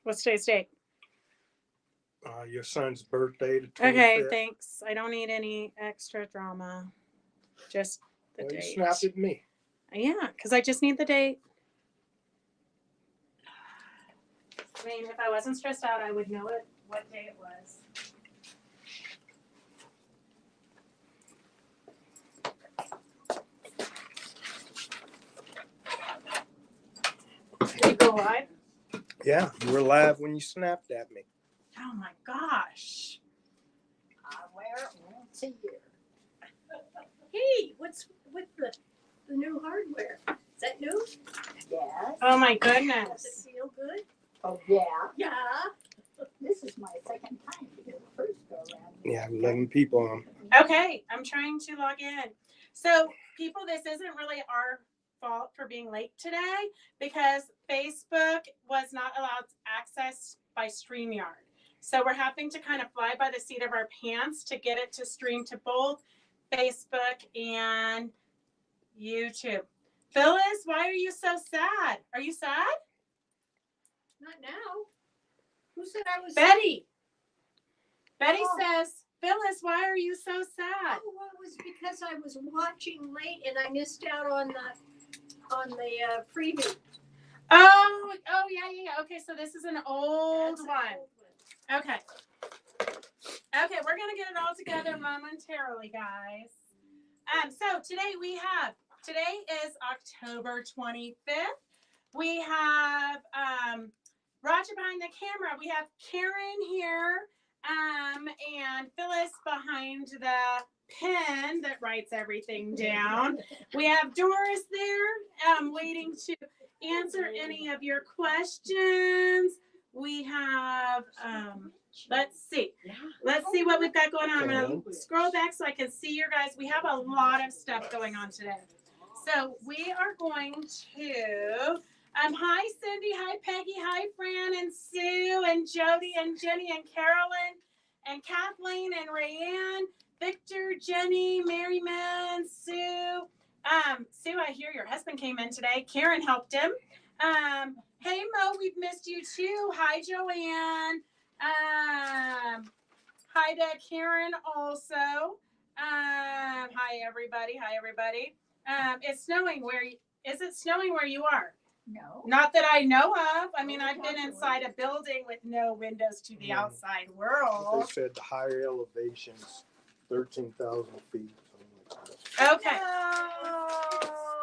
What's today's date? Your son's birthday, the 25th. Okay, thanks. I don't need any extra drama. Just the date. You snapped at me. Yeah, because I just need the date. I mean, if I wasn't stressed out, I would know what day it was. Did you go live? Yeah, you were live when you snapped at me. Oh my gosh. I wear it once a year. Hey, what's with the new hardware? Is that new? Yes. Oh my Does goodness. it feel good? Oh, yeah. Yeah. This is my second time because the first go around. Yeah, 11 people on. Okay, I'm trying to log in. So, people, this isn't really our fault for being late today because Facebook was not allowed access by StreamYard. So, we're having to kind of fly by the seat of our pants to get it to stream to both Facebook and YouTube. Phyllis, why are you so sad? Are you sad? Not now. Who said I was? Betty. Betty Oh. says, Phyllis, why are you so sad? Oh, well, it was because I was watching late and I missed out on the preview. Oh, yeah. Okay, so this is an old one. Okay. Okay, we're gonna get it all together momentarily, guys. So today is October 25th. We have Roger behind the camera. We have Karen here, and Phyllis behind the pen that writes everything down. We have Doris there, waiting to answer any of your questions. We have let's see what we've got going on. I'm going to scroll back so I can see your guys. We have a lot of stuff going on today. So we are going to, hi Cindy, hi Peggy, hi Fran and Sue and Jody and Jenny and Carolyn and Kathleen and Rayanne, Victor, Jenny, Mary Man, Sue. Sue, I hear your husband came in today. Karen helped him. Hey Mo, we've missed you too. Hi Joanne. Hi to Karen also. Hi everybody. It's snowing is it snowing where you are? No. Not that I know of. I mean, I've been inside a building with no windows to the outside world. They said the higher elevations, 13,000 feet. Okay.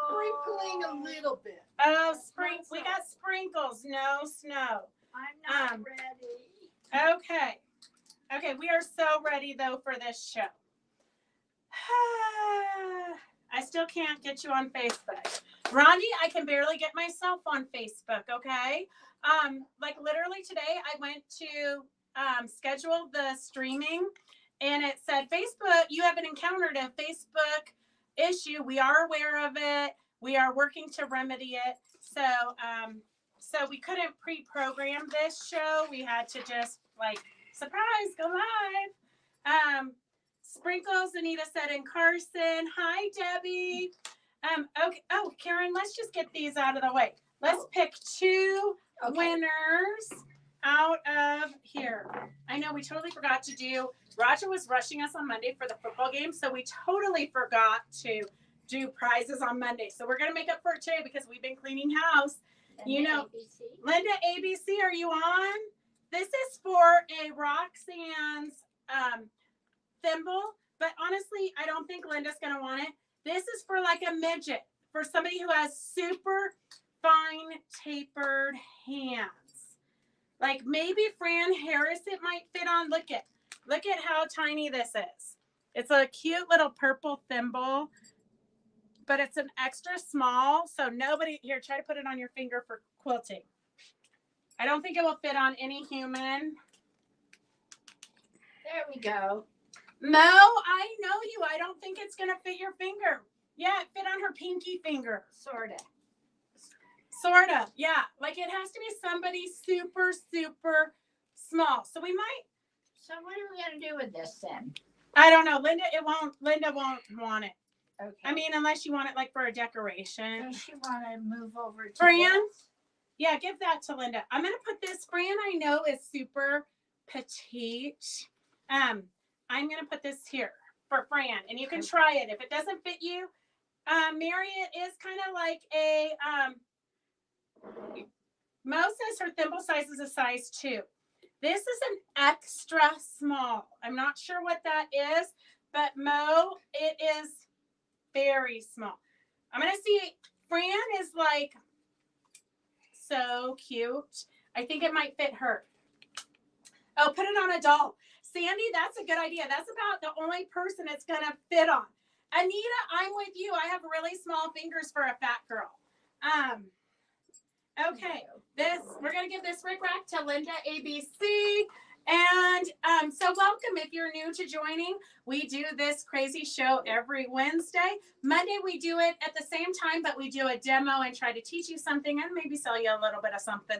Sprinkling a little bit. Oh, we got sprinkles, no snow. I'm not ready. Okay, we are so ready though for this show. I still can't get you on Facebook. Ronnie, I can barely get myself on Facebook, okay? Like literally today I went to schedule the streaming and it said, Facebook, you haven't encountered a Facebook issue. We are aware of it. We are working to remedy it. So we couldn't pre-program this show. We had to just surprise, go live. Sprinkles, Anita said in Carson. Hi, Debbie. Okay. Oh, Karen, let's just get these out of the way. Let's pick two winners out of here. I know we totally forgot to do, Roger was rushing us on Monday for the football game, so we totally forgot to do prizes on Monday. So we're going to make up for it today because we've been cleaning house. Linda, ABC. Linda ABC, are you on? This is for a Roxanne's thimble, but honestly, I don't think Linda's going to want it. This is for like a midget, for somebody who has super fine tapered hands. Like maybe Fran Harris it might fit on. Look at how tiny this is. It's a cute little purple thimble, but it's an extra small. So here, try to put it on your finger for quilting. I don't think it will fit on any human. There we go. Mo, I know you. I don't think it's going to fit your finger. Yeah, it fit on her pinky finger. Sorta. Yeah. Like it has to be somebody super, super small. So we might. So what are we going to do with this then? I don't know. Linda won't want it. Okay. I mean, unless you want it like for a decoration. Does she want to move over to Fran? this? Yeah, give that to Linda. I'm going to put this. Fran, I know, is super petite. I'm going to put this here for Fran, and you can try it. If it doesn't fit you, Mary, it is kind of like a, Mo says her thimble size is a size 2. This is an extra small. I'm not sure what that is, but Mo, it is very small. I'm going to see, Fran is like so cute. I think it might fit her. Oh, put it on a doll. Sandy, that's a good idea. That's about the only person it's going to fit on. Anita, I'm with you. I have really small fingers for a fat girl. Okay, we're going to give this Rick Rack to Linda ABC. And so welcome if you're new to joining. We do this crazy show every Wednesday. Monday we do it at the same time, but we do a demo and try to teach you something and maybe sell you a little bit of something.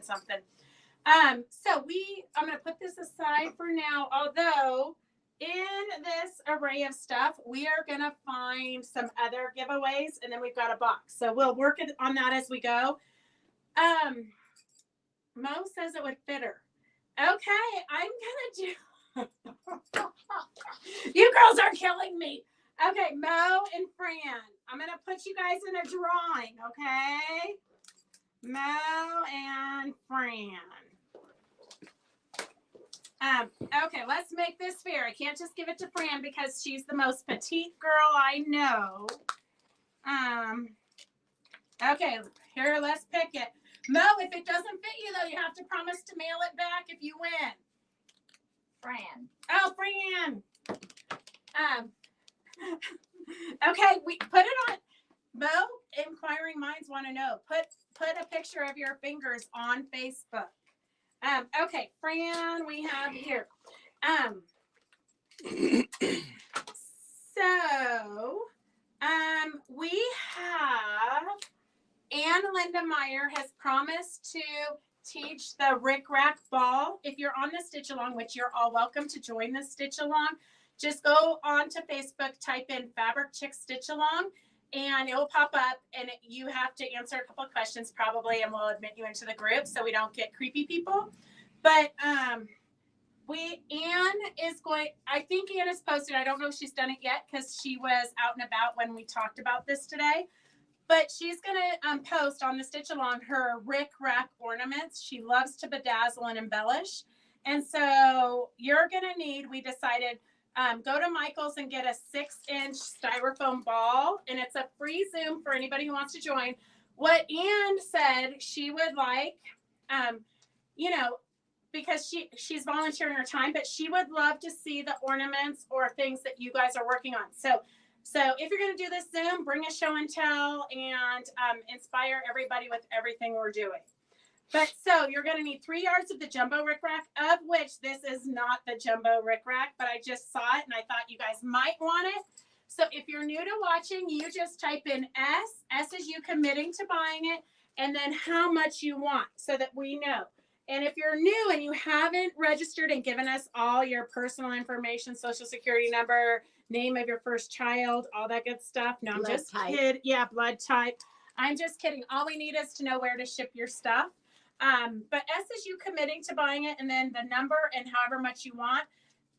I'm going to put this aside for now, although in this array of stuff, we are going to find some other giveaways, and then we've got a box. So we'll work on that as we go. Mo says it would fit her. Okay, I'm going to do... You girls are killing me. Okay, Mo and Fran. I'm going to put you guys in a drawing, okay? Mo and Fran. Okay, let's make this fair. I can't just give it to Fran because she's the most petite girl I know. Okay, here, let's pick it. Mo, if it doesn't fit you, though, you have to promise to mail it back if you win. Fran. Oh, Fran. Okay, we put it on. Mo, inquiring minds want to know. Put a picture of your fingers on Facebook. Okay, Fran, we have here. So, we have Ann Linda Meyer has promised to teach the Rick Rack ball. If you're on the stitch along, which you're all welcome to join the stitch along, just go on to Facebook, type in Fabric Chick Stitch Along, and it will pop up, and you have to answer a couple of questions probably, and we'll admit you into the group so we don't get creepy people. But Ann is going, I think Ann is posted. I don't know if she's done it yet because she was out and about when we talked about this today. But she's going to post on the Stitch Along her Rick Rack ornaments. She loves to bedazzle and embellish. And so you're going to need, we decided, go to Michael's and get a 6-inch styrofoam ball. And it's a free Zoom for anybody who wants to join. What Ann said she would like, because she's volunteering her time, but she would love to see the ornaments or things that you guys are working on. So if you're going to do this Zoom, bring a show and tell and inspire everybody with everything we're doing. But so you're going to need 3 yards of the jumbo Rick Rack, of which this is not the jumbo Rick Rack, but I just saw it and I thought you guys might want it. So if you're new to watching, you just type in S. S is you committing to buying it, and then how much you want so that we know. And if you're new and you haven't registered and given us all your personal information, social security number, name of your first child, all that good stuff. No, I'm just kidding. Yeah, blood type. I'm just kidding. All we need is to know where to ship your stuff. But S is you committing to buying it, and then the number and however much you want.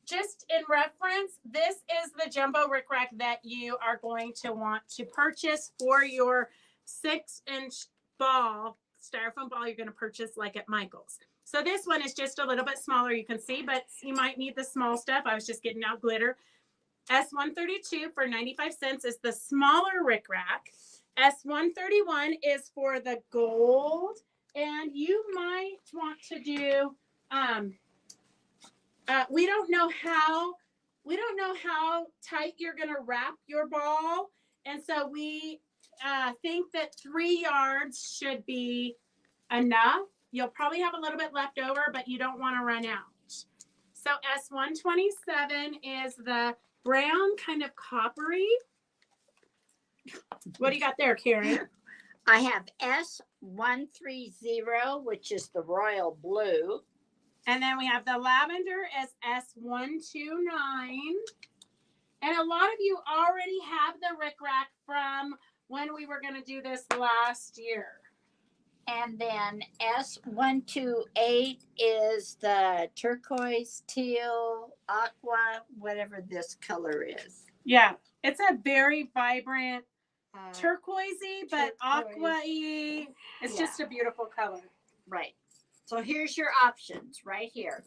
Just in reference, this is the jumbo Rick Rack that you are going to want to purchase for your 6-inch ball, styrofoam ball you're going to purchase like at Michael's. So this one is just a little bit smaller, you can see, but you might need the small stuff. I was just getting out glitter. S132 for 95 cents is the smaller Rick Rack. S131 is for the gold, and you might want to do, we don't know how tight you're going to wrap your ball. And so we think that 3 yards should be enough. You'll probably have a little bit left over, but you don't want to run out. So S127 is the brown, kind of coppery. What do you got there, Karen? I have S130, which is the royal blue. And then we have the lavender as S129. And a lot of you already have the Rick Rack from when we were going to do this last year. And then S128 is the turquoise, teal, aqua, whatever this color is. Yeah, it's a very vibrant Uh, turquoisey, but turquoise. aqua-y. It's Yeah. just a beautiful color. Right. So here's your options right here.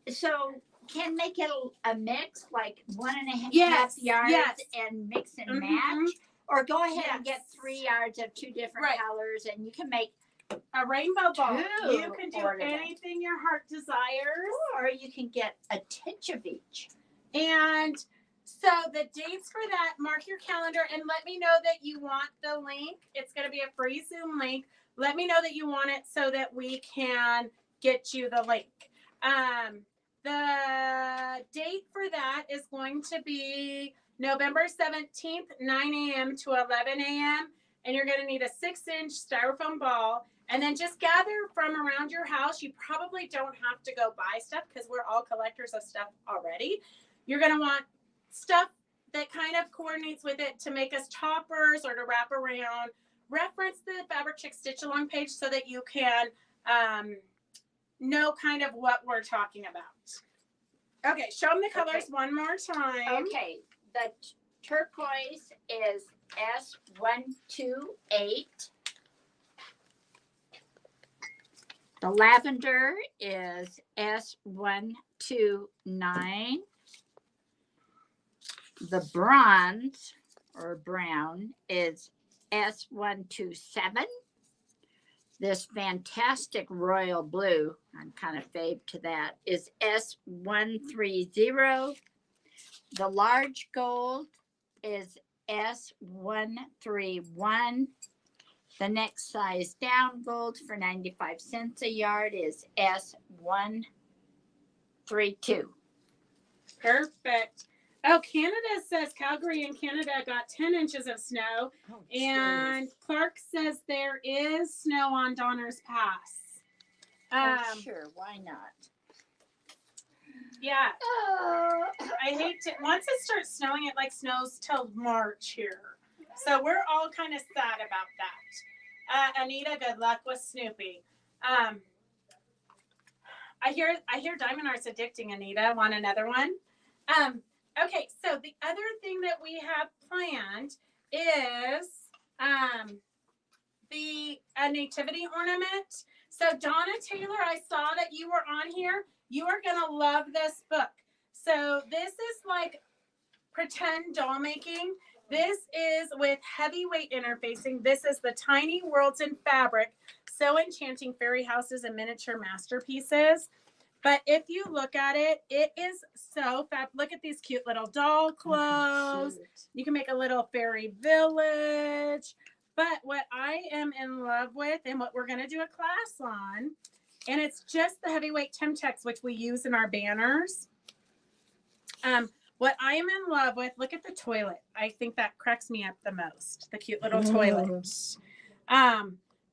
So can they get a mix, like 1.5 Yes, yards yes. and mix and Mhm. match? Or go ahead and Yes. get 3 yards of 2 different Right. colors and you can make, A rainbow ball. Two You can do ornaments. anything your heart desires. or you can get a tinge of each. And so the dates for that, mark your calendar and let me know that you want the link. It's going to be a free Zoom link. Let me know that you want it so that we can get you the link. The date for that is going to be November 17th, 9 a.m. to 11 a.m. And you're going to need a 6-inch styrofoam ball. And then just gather from around your house. You probably don't have to go buy stuff because we're all collectors of stuff already. You're going to want stuff that kind of coordinates with it to make us toppers or to wrap around. Reference the Fabric Chick Stitch Along page so that you can know kind of what we're talking about. Okay, show them the colors one more time. Okay, the turquoise is S128. The lavender is S129. The bronze or brown is S127. This fantastic royal blue, I'm kind of fave to that, is S130. The large gold is S131. The next size down gold for 95 cents a yard is S132. Perfect. Oh, Canada says Calgary in Canada got 10 inches of snow. Oh, And Clark says there is snow on Donner's Pass. Sure, why not? Yeah. I hate to, once it starts snowing, it like snows till March here. So we're all kind of sad about that. Anita, good luck with Snoopy. I hear Diamond Art's addicting, Anita. Want another one? Okay, so the other thing that we have planned is the nativity ornament. So Donna Taylor, I saw that you were on here. You are gonna love this book. So this is like pretend doll making. This is with heavyweight interfacing. This is the Tiny Worlds in Fabric, So Enchanting Fairy Houses and Miniature Masterpieces. But if you look at it, it is so fab. Look at these cute little doll clothes. You can make a little fairy village. But what I am in love with and what we're going to do a class on, and it's just the heavyweight Temtex, which we use in our banners. What I am in love with, look at the toilet. I think that cracks me up the most, the cute little toilet.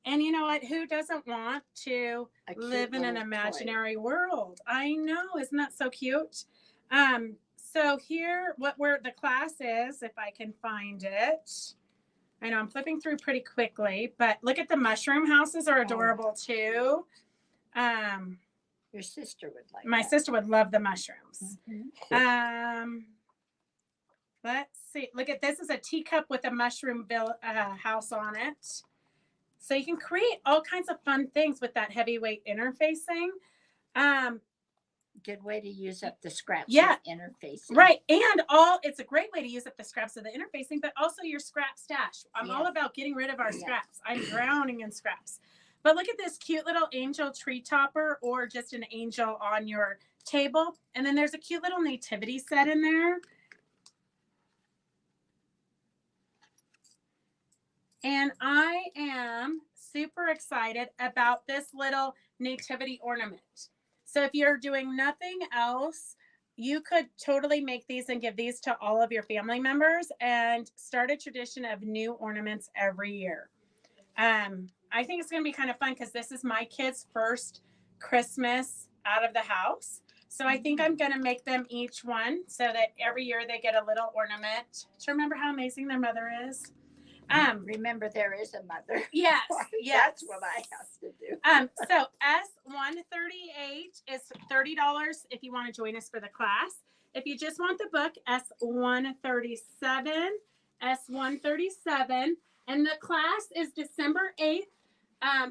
And you know what? Who doesn't want to live in an imaginary world? I know. Isn't that so cute? So here, the class is, if I can find it. I know I'm flipping through pretty quickly, but look at the mushroom houses are adorable too. Your sister would like My that. sister would love the mushrooms. Mm-hmm. Let's see. Look at this is a teacup with a mushroom house on it. So you can create all kinds of fun things with that heavyweight interfacing. Good way to use up the scraps Yeah. of interfacing. Right. And it's a great way to use up the scraps of the interfacing, but also your scrap stash. I'm all about getting rid of our scraps. I'm drowning in scraps. But look at this cute little angel tree topper or just an angel on your table. And then there's a cute little nativity set in there. And I am super excited about this little nativity ornament. So if you're doing nothing else, you could totally make these and give these to all of your family members and start a tradition of new ornaments every year. I think it's going to be kind of fun because this is my kids' first Christmas out of the house. So I think I'm going to make them each one so that every year they get a little ornament to remember how amazing their mother is. Remember, there is a mother. Yes, yes. That's what I have to do. So S138 is $30 if you want to join us for the class. If you just want the book, S137, S137, and the class is December 8th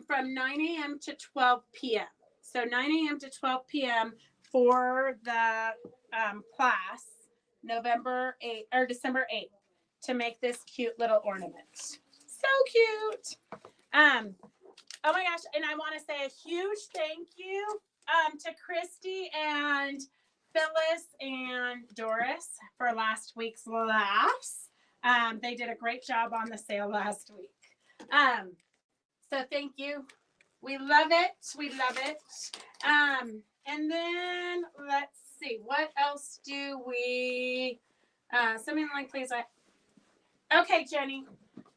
from 9 a.m. to 12 p.m. So 9 a.m. to 12 p.m. for the class, November 8th or December 8th, to make this cute little ornament. So cute. Oh my gosh, and I want to say a huge thank you to Christy and Phyllis and Doris for last week's laughs. They did a great job on the sale last week. So thank you. We love it. We love it. And then let's see, what else do we? Something like, please. Okay, Jenny.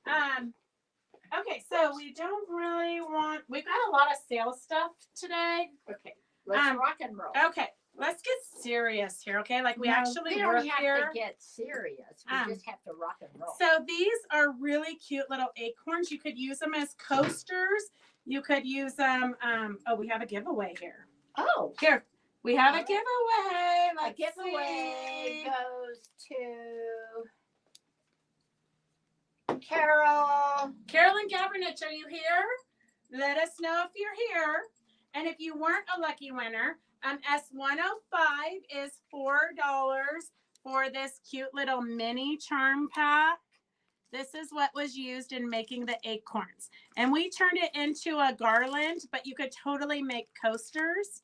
Okay, so we don't really want. We've got a lot of sales stuff today. Okay, let's rock and roll. Okay, let's get serious here. Okay, like we No, actually we work don't have here. to get serious. We just have to rock and roll. So these are really cute little acorns. You could use them as coasters. You could use them. Oh, we have a giveaway here. Oh, Here, we have a giveaway. a Let's giveaway see. goes to Carol. Carolyn Gavranich, are you here? Let us know if you're here. And if you weren't a lucky winner, S105 is $4 for this cute little mini charm pack. This is what was used in making the acorns. And we turned it into a garland, but you could totally make coasters.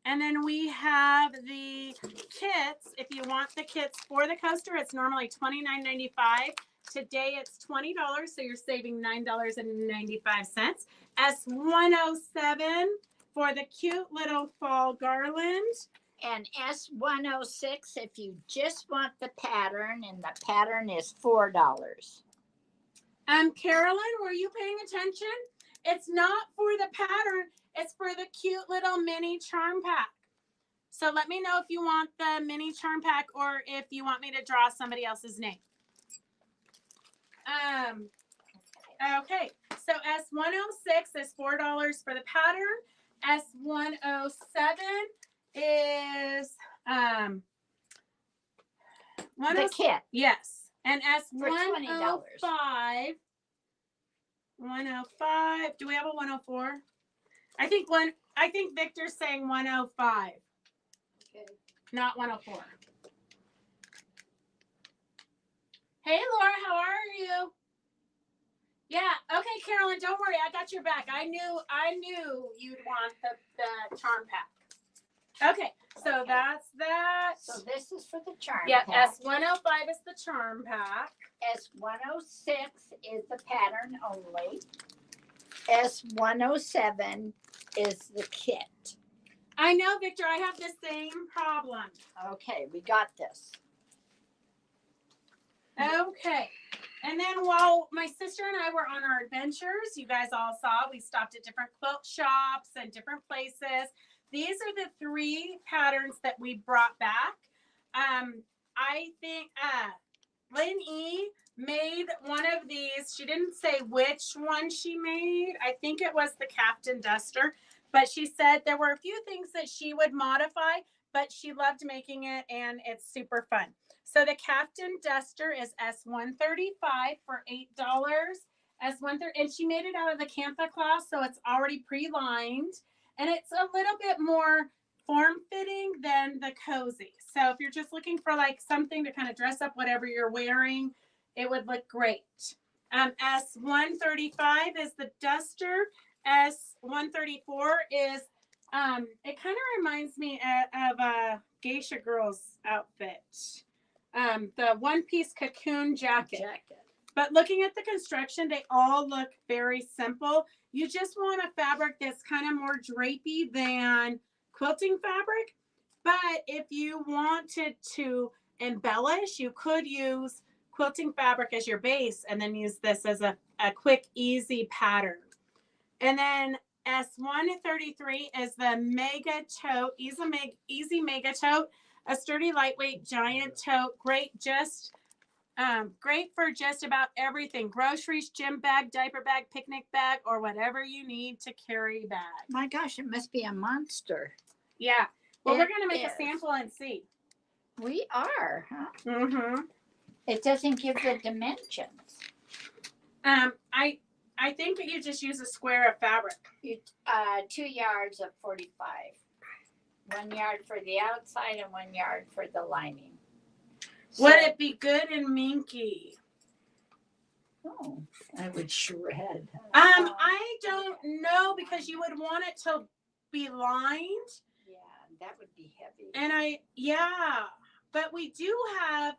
And then we have the kits. If you want the kits for the coaster, it's normally $29.95. Today it's $20, so you're saving $9.95. S107 for the cute little fall garland. And S106 if you just want the pattern, and the pattern is $4. Carolyn, were you paying attention? It's not for the pattern, it's for the cute little mini charm pack. So let me know if you want the mini charm pack or if you want me to draw somebody else's name. Okay, so S106 is $4 for the pattern. S107 is The kit. yes, and For $20. S105. 105. Do we have a 104? I think Victor's saying 105, Okay. not 104. Hey Laura, how are you? Yeah, okay, Carolyn, don't worry, I got your back. I knew you'd want the charm pack. Okay, so that's that. So this is for the charm Yeah, pack. S105 is the charm pack. S106 is the pattern only. S107 is the kit. I know, Victor, I have the same problem. Okay, we got this. Okay. And then while my sister and I were on our adventures, you guys all saw, we stopped at different quilt shops and different places. These are the 3 patterns that we brought back. I think Lynn E made one of these. She didn't say which one she made. I think it was the Captain Duster, but she said there were a few things that she would modify, but she loved making it and it's super fun. So the Captain Duster is S135 for $8. And she made it out of the Cantha cloth, so it's already pre-lined. And it's a little bit more form-fitting than the cozy. So if you're just looking for like something to kind of dress up whatever you're wearing, it would look great. S135 is the duster. S134 is, it kind of reminds me of a geisha girl's outfit. The one-piece cocoon jacket. But looking at the construction, they all look very simple. You just want a fabric that's kind of more drapey than quilting fabric. But if you wanted to embellish, you could use quilting fabric as your base and then use this as a quick, easy pattern. And then S133 is the Mega Tote, Easy Mega Tote, a sturdy, lightweight, giant tote. Great, just Great for just about everything. Groceries, gym bag, diaper bag, picnic bag, or whatever you need to carry bag. My gosh, it must be a monster. Yeah. Well, we're It going to make is. a sample and see. We are, huh? Mm-hmm. It doesn't give the dimensions. I think you just use a square of fabric. 2 yards of 45. 1 yard for the outside and 1 yard for the lining. Would it be good in minky? Oh, I would shred. I don't know because you would want it to be lined. Yeah, that would be heavy. And but we do have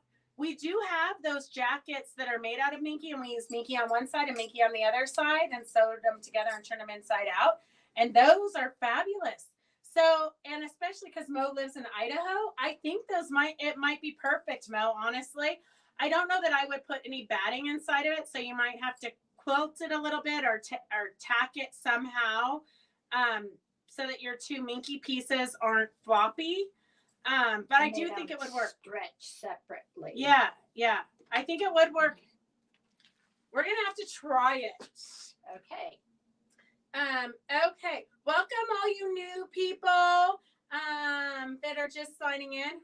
those jackets that are made out of minky, and we use minky on one side and minky on the other side and sew them together and turn them inside out. And those are fabulous. So, and especially because Mo lives in Idaho, I think it might be perfect, Mo, honestly. I don't know that I would put any batting inside of it, so you might have to quilt it a little bit or tack it somehow, so that your two minky pieces aren't floppy. But I do think it would work. Stretch separately. Yeah. I think it would work. We're gonna have to try it. Okay. Okay. Welcome all you new people that are just signing in.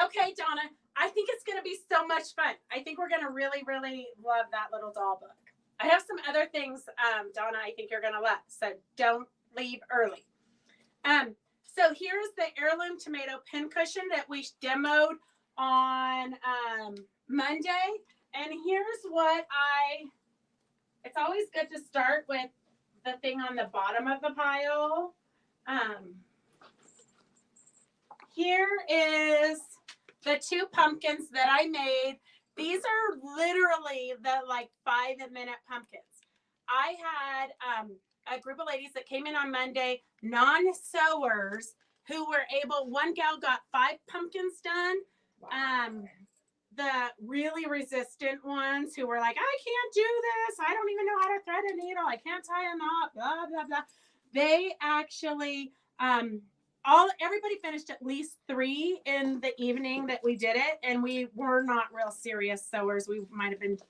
Okay, Donna. I think it's gonna be so much fun. I think we're gonna really, really love that little doll book. I have some other things, Donna, I think you're gonna love. So don't leave early. So here's the heirloom tomato pincushion that we demoed on Monday. And here's what it's always good to start with the thing on the bottom of the pile. Here is the 2 pumpkins that I made. These are literally the 5-minute pumpkins. I had a group of ladies that came in on Monday, non-sewers, who were one gal got 5 pumpkins done. Wow. The really resistant ones who were like, I can't do this. I don't even know how to thread a needle. I can't tie a knot, blah, blah, blah. They actually, everybody finished at least 3 in the evening that we did it. And we were not real serious sewers. We might've been,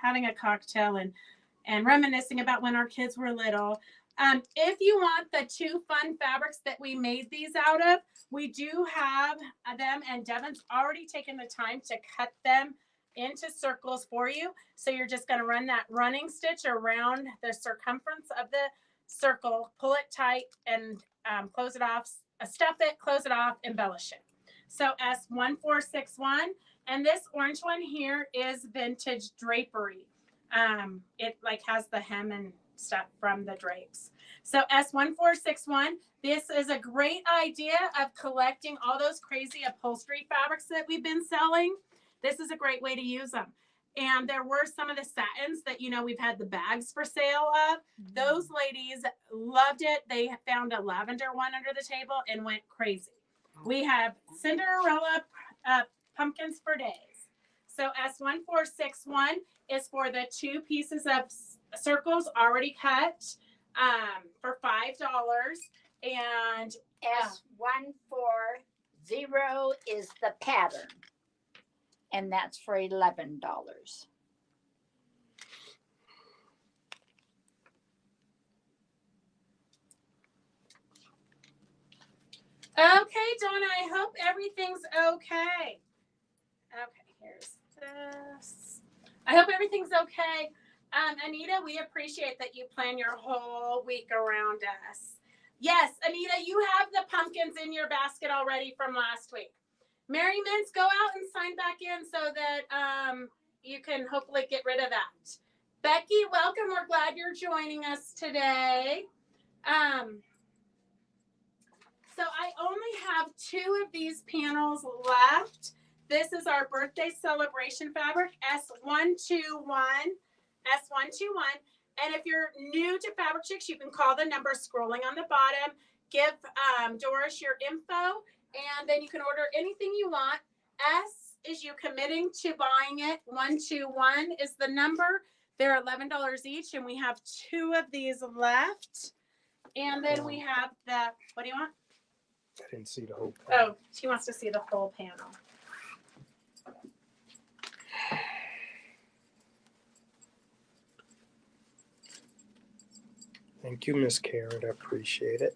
having a cocktail and reminiscing about when our kids were little. If you want the 2 fun fabrics that we made these out of, we do have them, and Devin's already taken the time to cut them into circles for you. So you're just going to run that running stitch around the circumference of the circle, pull it tight, and close it off, stuff it, close it off, embellish it. So S1461, and this orange one here is vintage drapery. It has the hem and stuff from the drapes. So S1461, this is a great idea of collecting all those crazy upholstery fabrics that we've been selling. This is a great way to use them. And there were some of the satins that, we've had the bags for sale of. Those ladies loved it. They found a lavender one under the table and went crazy. We have Cinderella pumpkins for days. So S1461 is for the 2 pieces of circles already cut for $5. And S140 is the pattern, and that's for $11. okay, Donna, I hope everything's okay. Okay, here's this. I hope everything's okay. Anita, we appreciate that you plan your whole week around us. Yes, Anita, you have the pumpkins in your basket already from last week. Mary Mints, go out and sign back in so that you can hopefully get rid of that. Becky, welcome. We're glad you're joining us today. So I only have 2 of these panels left. This is our birthday celebration fabric, S121. S121. And if you're new to Fabric Chicks, you can call the number scrolling on the bottom. Give Doris your info, and then you can order anything you want. S is you committing to buying it. 121 is the number. They're $11 each, and we have 2 of these left. And then we have what do you want? I didn't see the whole. Oh, she wants to see the whole panel. Thank you, Miss Karen. I appreciate it.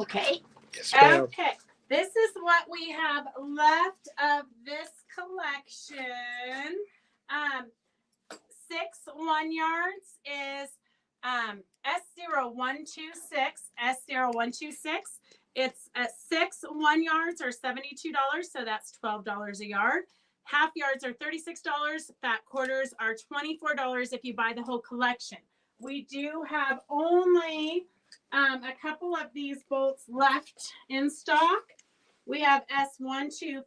Okay. Yes, ma'am. Okay, this is what we have left of this collection. 6 1 yards is S0126. S0126. It's 6 1 yards or $72, so that's $12 a yard. Half yards are $36. Fat quarters are $24 if you buy the whole collection. We do have only a couple of these bolts left in stock. We have S124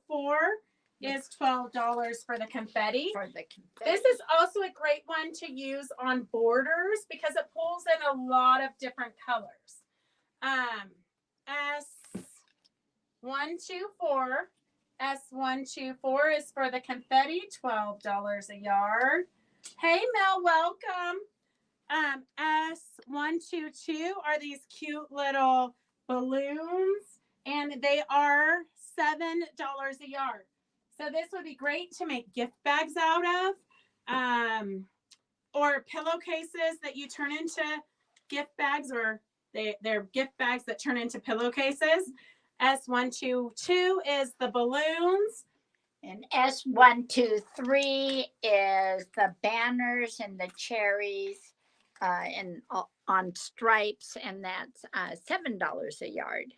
is $12 for the confetti. For the confetti. This is also a great one to use on borders because it pulls in a lot of different colors. S124. S124 is for the confetti, $12 a yard. Hey Mel, welcome. S122 are these cute little balloons, and they are $7 a yard. So this would be great to make gift bags out of, or pillowcases that you turn into gift bags, or they're gift bags that turn into pillowcases. S122 is the balloons. And S123 is the banners and the cherries and on stripes, and that's $7 a yard.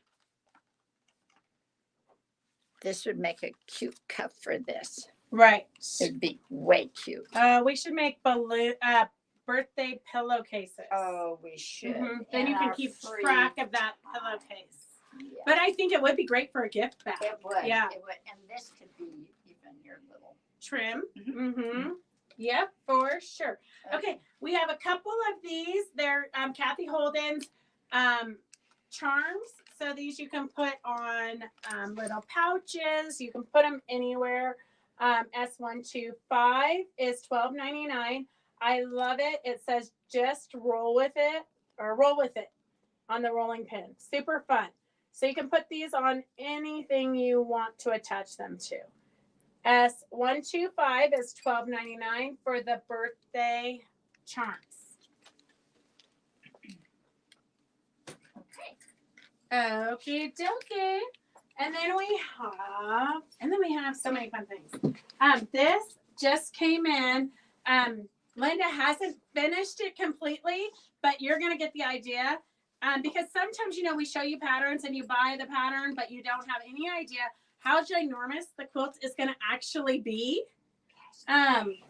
This would make a cute cup for this. Right. It'd be way cute. We should make birthday pillowcases. Oh, we should. Then you can keep track of that pillowcase. Yeah. But I think it would be great for a gift bag. It would. Yeah. It would. And this could be even your little trim. Yep, for sure. Okay, we have a couple of these. They're Kathy Holden's charms. So these you can put on little pouches. You can put them anywhere. S125 is $12.99. I love it. It says just roll with it on the rolling pin. Super fun. So you can put these on anything you want to attach them to. S125 is $12.99 for the birthday charms. Okay, dokie. And then we have so many fun things. This just came in. Linda hasn't finished it completely, but you're gonna get the idea. Because sometimes, we show you patterns and you buy the pattern, but you don't have any idea how ginormous the quilt is gonna actually be. Thank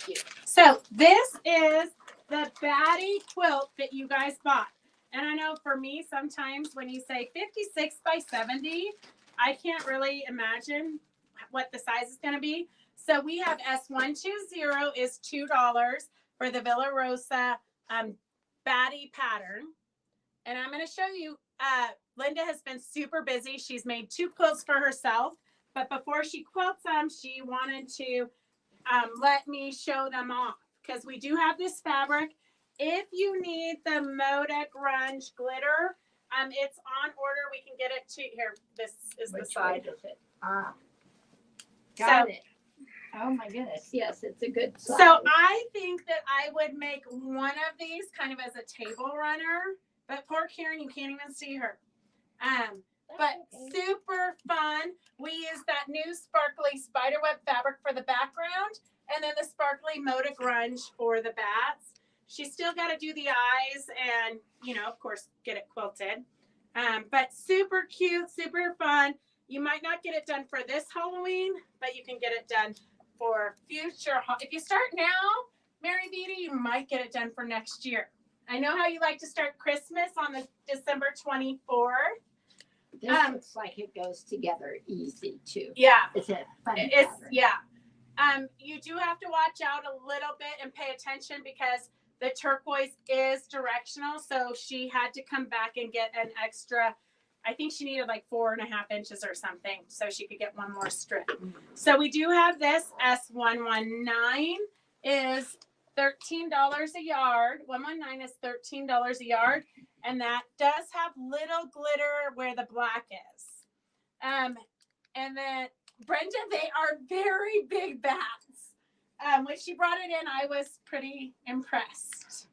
you. So this is the baddie quilt that you guys bought. And I know for me, sometimes when you say 56 by 70, I can't really imagine what the size is going to be. So we have S120 is $2 for the Villa Rosa baddie pattern. And I'm going to show you, Linda has been super busy. She's made 2 quilts for herself. But before she quilts them, she wanted to let me show them off. Because we do have this fabric. If you need the Moda Grunge glitter, it's on order. We can get it to here. This is the side of it. Got it. Oh my goodness. Yes, it's a good size. So I think that I would make one of these kind of as a table runner. But poor Karen, you can't even see her. But super fun. We use that new sparkly spiderweb fabric for the background. And then the sparkly Moda Grunge for the bats. She's still got to do the eyes and, of course, get it quilted. But super cute, super fun. You might not get it done for this Halloween, but you can get it done for future. If you start now, Mary Beatty, you might get it done for next year. I know how you like to start Christmas on the December 24th. This looks like it goes together easy, too. Yeah. It's a fun pattern. Yeah. You do have to watch out a little bit and pay attention because the turquoise is directional. So she had to come back and get an extra, I think she needed like 4.5 inches or something so she could get one more strip. So we do have this S119 is $13 a yard. 119 is $13 a yard. And that does have little glitter where the black is. And then Brenda, they are very big bats. When she brought it in, I was pretty impressed.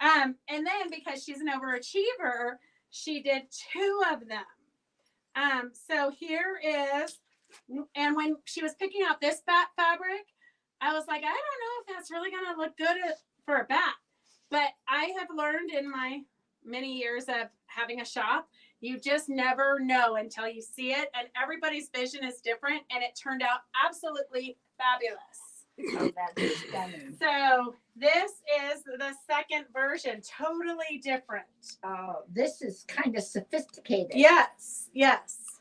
And then because she's an overachiever, she did 2 of them. So here is, and when she was picking out this bat fabric, I was like, I don't know if that's really going to look good for a bat. But I have learned in my many years of having a shop, you just never know until you see it. And everybody's vision is different. And it turned out absolutely fabulous. Oh, that's stunning. So this is the second version, totally different. Oh, this is kind of sophisticated. Yes, yes.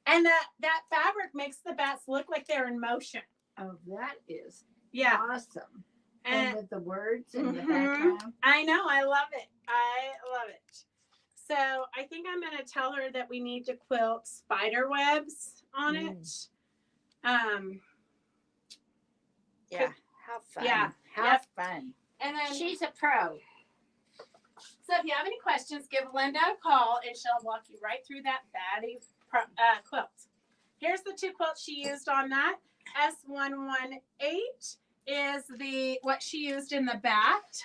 And that fabric makes the bats look like they're in motion. Oh, that is awesome. And with the words in the background. I know, I love it. I love it. So I think I'm going to tell her that we need to quilt spider webs on it. Yeah. How fun. Yeah. How fun. And then she's a pro. So if you have any questions, give Linda a call and she'll walk you right through that batty quilt. Here's the 2 quilts she used on that. S118 is what she used in the bat.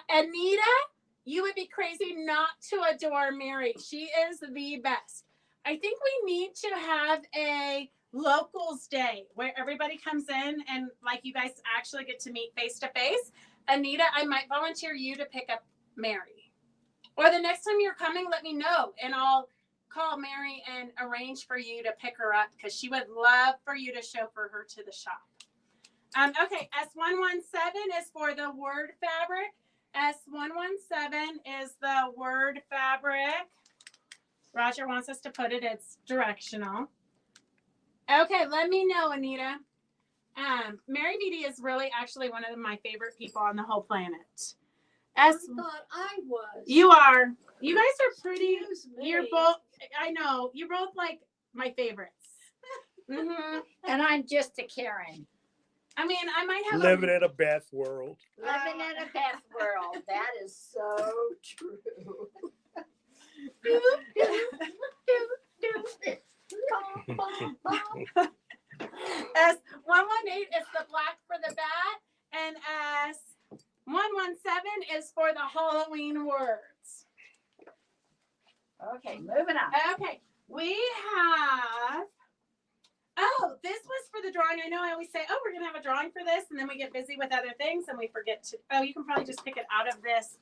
Anita, you would be crazy not to adore Mary. She is the best. I think we need to have a locals day where everybody comes in and like you guys actually get to meet face to face. Anita, I might volunteer you to pick up Mary. Or the next time you're coming, let me know and I'll call Mary and arrange for you to pick her up because she would love for you to chauffeur her to the shop. Okay, S117 is for the word fabric. S117 is the word fabric. Roger wants us to put it, it's directional. Okay, let me know, Anita. Mary Beatty is really actually one of my favorite people on the whole planet. I thought I was. You are. You guys are pretty. Excuse me. You're both. I know. You're both like my favorites. And I'm just a Karen. I mean, I might have Living in a Beth world. Living in a Beth world. That is so true. S118 is the black for the bat, and S117 is for the Halloween words. Okay, moving on. Okay, we have. Oh, this was for the drawing. I know I always say, oh, we're going to have a drawing for this, and then we get busy with other things, and we forget to. Oh, you can probably just pick it out of this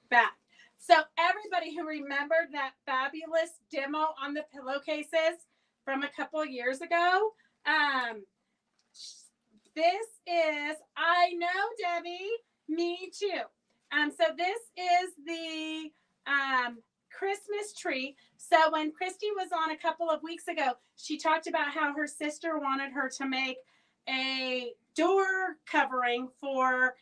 back. So everybody who remembered that fabulous demo on the pillowcases from a couple years ago, this is, I know, Debbie, me too. So this is the Christmas tree. So when Christy was on a couple of weeks ago, she talked about how her sister wanted her to make a door covering for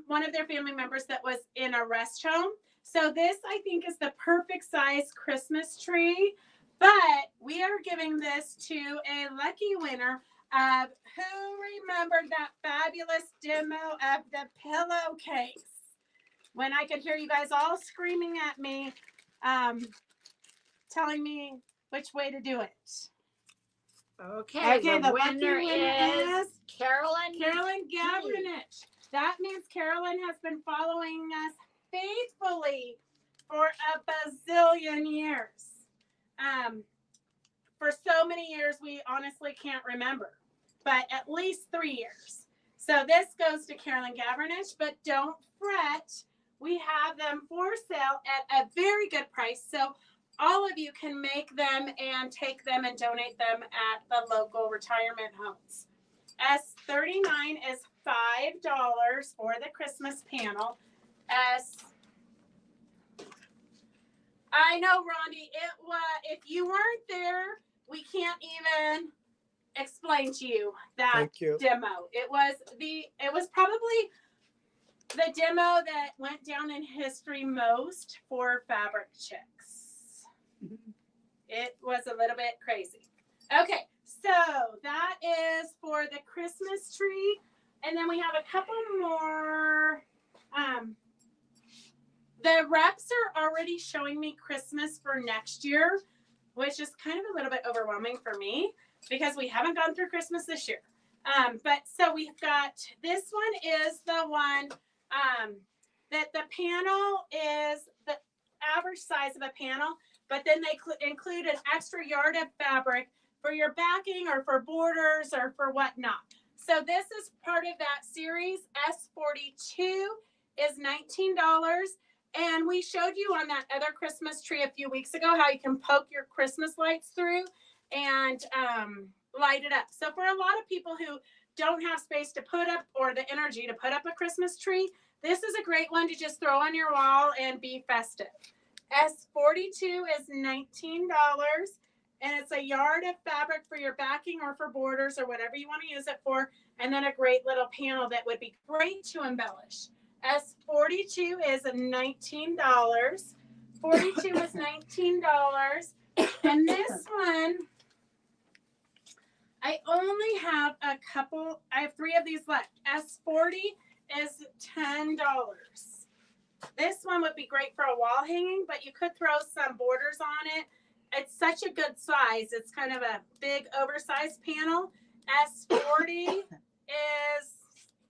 one of their family members that was in a rest home. So this, I think, is the perfect size Christmas tree, but we are giving this to a lucky winner of who remembered that fabulous demo of the pillowcase. When I could hear you guys all screaming at me, telling me which way to do it. Okay, the lucky winner is Carolyn Gavranich. That means Carolyn has been following us faithfully for a bazillion years. For so many years, we honestly can't remember, but at least 3 years. So this goes to Carolyn Gavranich, but don't fret. We have them for sale at a very good price. So all of you can make them and take them and donate them at the local retirement homes. S39 is $5 for the Christmas panel. I know, Rondi, if you weren't there, we can't even explain to you that demo. It was probably the demo that went down in history most for fabric chicks. It was a little bit crazy. Okay, so that is for the Christmas tree. And then we have a couple more. The reps are already showing me Christmas for next year, which is kind of a little bit overwhelming for me. because we haven't gone through Christmas this year. But so we've got, this one is the one that the panel is the average size of a panel, but then they include an extra yard of fabric for your backing or for borders or for whatnot. So this is part of that series. S42 is $19. And we showed you on that other Christmas tree a few weeks ago how you can poke your Christmas lights through and light it up. So for a lot of people who don't have space to put up or the energy to put up a Christmas tree, this is a great one to just throw on your wall and be festive. S42 is $19, and it's a yard of fabric for your backing or for borders or whatever you want to use it for, and then a great little panel that would be great to embellish. S42 is $19. 42 is $19, and this one, I only have a couple. I have 3 of these left. S40 is $10. This one would be great for a wall hanging, but you could throw some borders on it. It's such a good size. It's kind of a big oversized panel. S40 is, you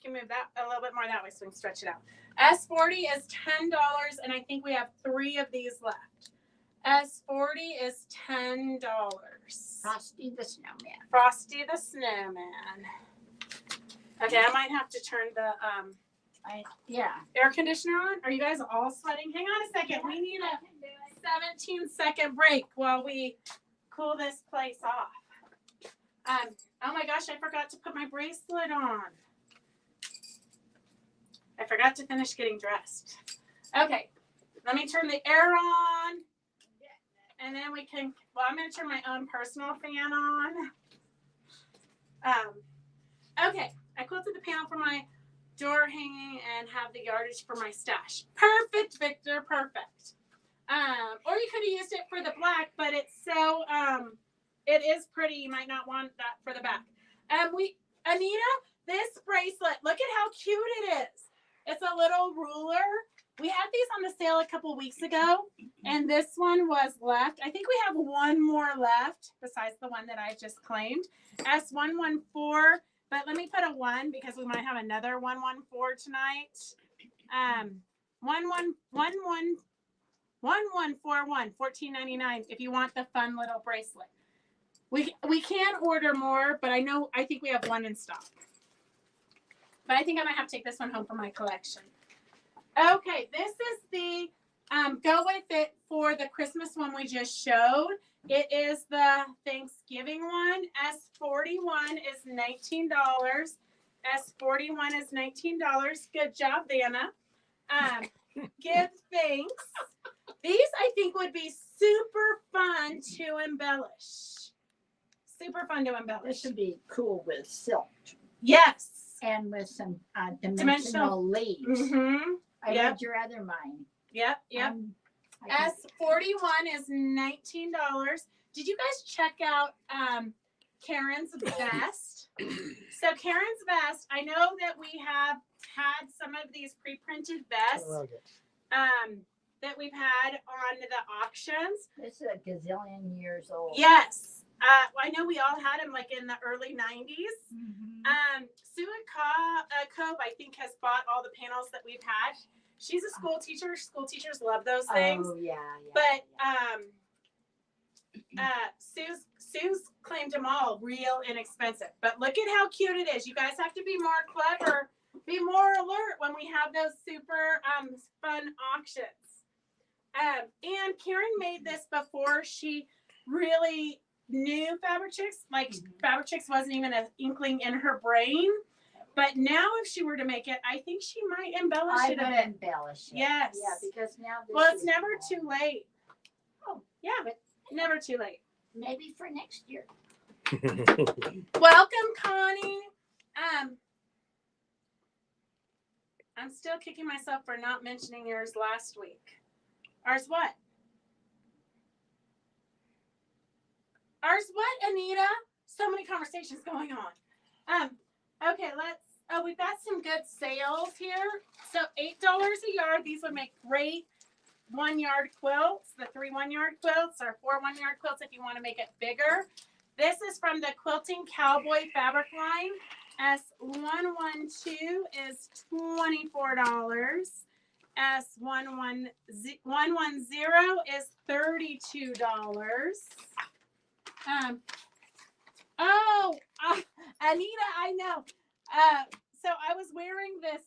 can move that a little bit more that way so we can stretch it out. S40 is $10, and I think we have 3 of these left. S40 is $10. Frosty the Snowman. Frosty the Snowman. Okay, I might have to turn the Yeah. air conditioner on. Are you guys all sweating? Hang on a second. We need a 17-second break while we cool this place off. Oh my gosh, I forgot to put my bracelet on. I forgot to finish getting dressed. Okay, let me turn the air on. And then we can, well, I'm going to turn my own personal fan on. Okay, I quilted the panel for my door hanging and have the yardage for my stash. Perfect, Victor, perfect. Or you could have used it for the black, but it's so, it is pretty. You might not want that for the back. Anita, this bracelet, look at how cute it is. It's a little ruler. We had these on the sale a couple weeks ago, and this one was left. I think we have one more left besides the one that I just claimed. S114, but let me put a 1 because we might have another 114 tonight. 1141 $14.99 if you want the fun little bracelet. We can order more, but I think we have 1 in stock. But I think I might have to take this one home for my collection. Okay, this is the go with it for the Christmas one we just showed. It is the Thanksgiving one. S41 is $19. S41 is $19. Good job, Vanna. Give thanks. These I think would be super fun to embellish. Super fun to embellish. This would be cool with silk. Yes. And with some dimensional leaves. Mm-hmm. I read your other mine. Yep. S41 is $19. Did you guys check out Karen's vest? So Karen's vest, I know that we have had some of these pre-printed vests that we've had on the auctions. This is a gazillion years old. Yes. I know we all had them like in the early 90s. Mm-hmm. Sue Cobe, I think, has bought all the panels that we've had. She's a school teacher. School teachers love those things. Oh, yeah. But Sue's claimed them all real inexpensive. But look at how cute it is. You guys have to be more clever, be more alert when we have those super fun auctions. And Karen made this before she really knew Fabric Chicks. Like Fabric Chicks wasn't even an inkling in her brain. But now if she were to make it, I think she might embellish it a bit. Embellish it. Yes. Yeah, because now this well, it's is never too late. Oh, yeah, but never too late. maybe for next year. Welcome, Connie. I'm still kicking myself for not mentioning yours last week. Ours what? Ours what, Anita? So many conversations going on. Okay, we've got some good sales here. So $8 a yard. These would make great 1-yard quilts. The 3 1-yard quilts or 4 1-yard quilts if you want to make it bigger. This is from the Quilting Cowboy fabric line. S112 is $24. S110 is $32. Anita, I know. So I was wearing this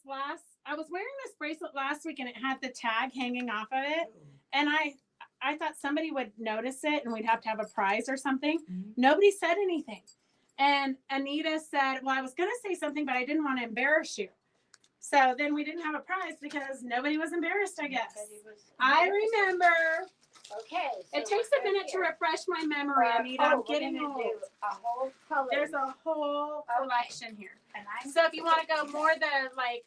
bracelet last week, and it had the tag hanging off of it, and I thought somebody would notice it, and we'd have to have a prize or something. Mm-hmm. Nobody said anything, and Anita said, "Well, I was going to say something, but I didn't want to embarrass you." So then we didn't have a prize because nobody was embarrassed, I guess. I remember. Okay. So it takes a minute to refresh my memory, Anita. I'm getting old. A whole color. There's a whole collection here. So if you want to go more the like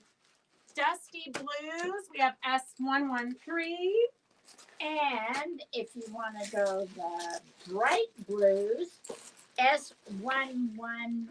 dusty blues, we have S113. And if you want to go the bright blues, S111.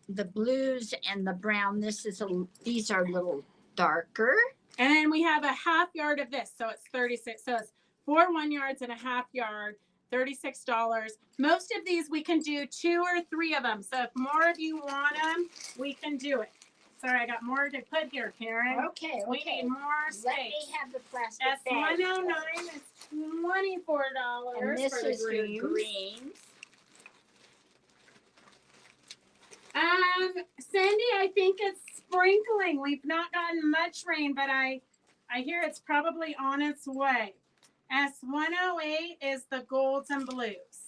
The blues and the brown. These are a little darker. And then we have a half yard of this. So it's 36. So it's 4 1 yards and a half yard, $36. Most of these we can do 2 or 3 of them. So if more of you want them, we can do it. Sorry, I got more to put here, Karen. Okay. We need more space. Let me have the plastic bag. S109 is $24. And this for the is greens. your greens. Cindy, I think it's sprinkling. We've not gotten much rain, but I hear it's probably on its way. S108 is the golds and blues.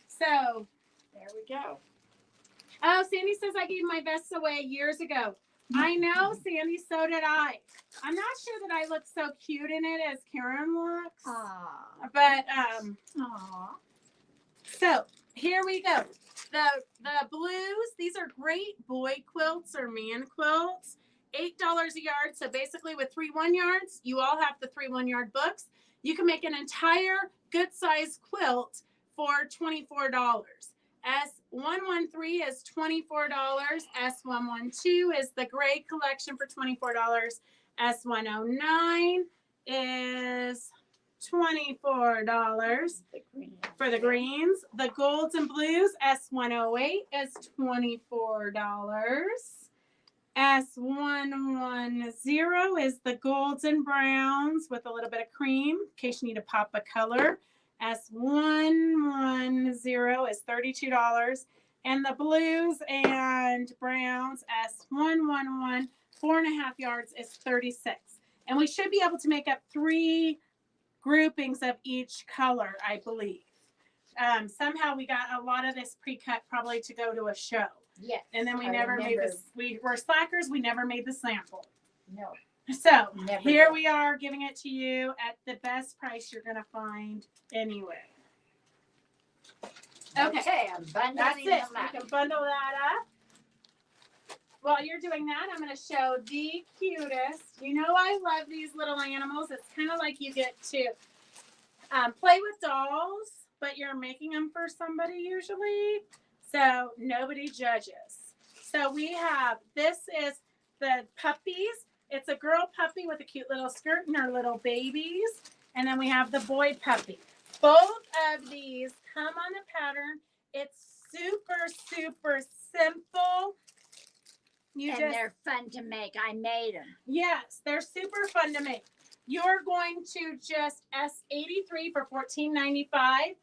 So there we go. Oh, Sandy says I gave my vests away years ago. I know, Sandy, so did I. I'm not sure that I look so cute in it as Karen looks. Aww. But Aww. So here we go. The blues, these are great boy quilts or man quilts. $8 a yard. So basically with 3 1 yards, you all have the 3 1 yard books. You can make an entire good size quilt for $24. S113 is $24. S112 is the gray collection for $24. S109 is $24 for the greens. The golds and blues, S108 is $24. S110 is the golds and browns with a little bit of cream in case you need to pop a color. S110 is $32. And the blues and browns, S111, 4.5 yards is $36. And we should be able to make up 3 groupings of each color, I believe. Somehow we got a lot of this pre-cut probably to go to a show. Yes. And then we never made this. We were slackers. We never made the sample. No. So here we are giving it to you at the best price you're going to find anyway. Okay, I'm bundling That's it. them up. You can bundle that up. While you're doing that, I'm going to show the cutest. You know I love these little animals. It's kind of like you get to play with dolls, but you're making them for somebody usually. So nobody judges. So we have, this is the puppies. It's a girl puppy with a cute little skirt and her little babies. And then we have the boy puppy. Both of these come on a pattern. It's super, super simple. They're fun to make. I made them. Yes, they're super fun to make. You're going to just S83 for $14.95.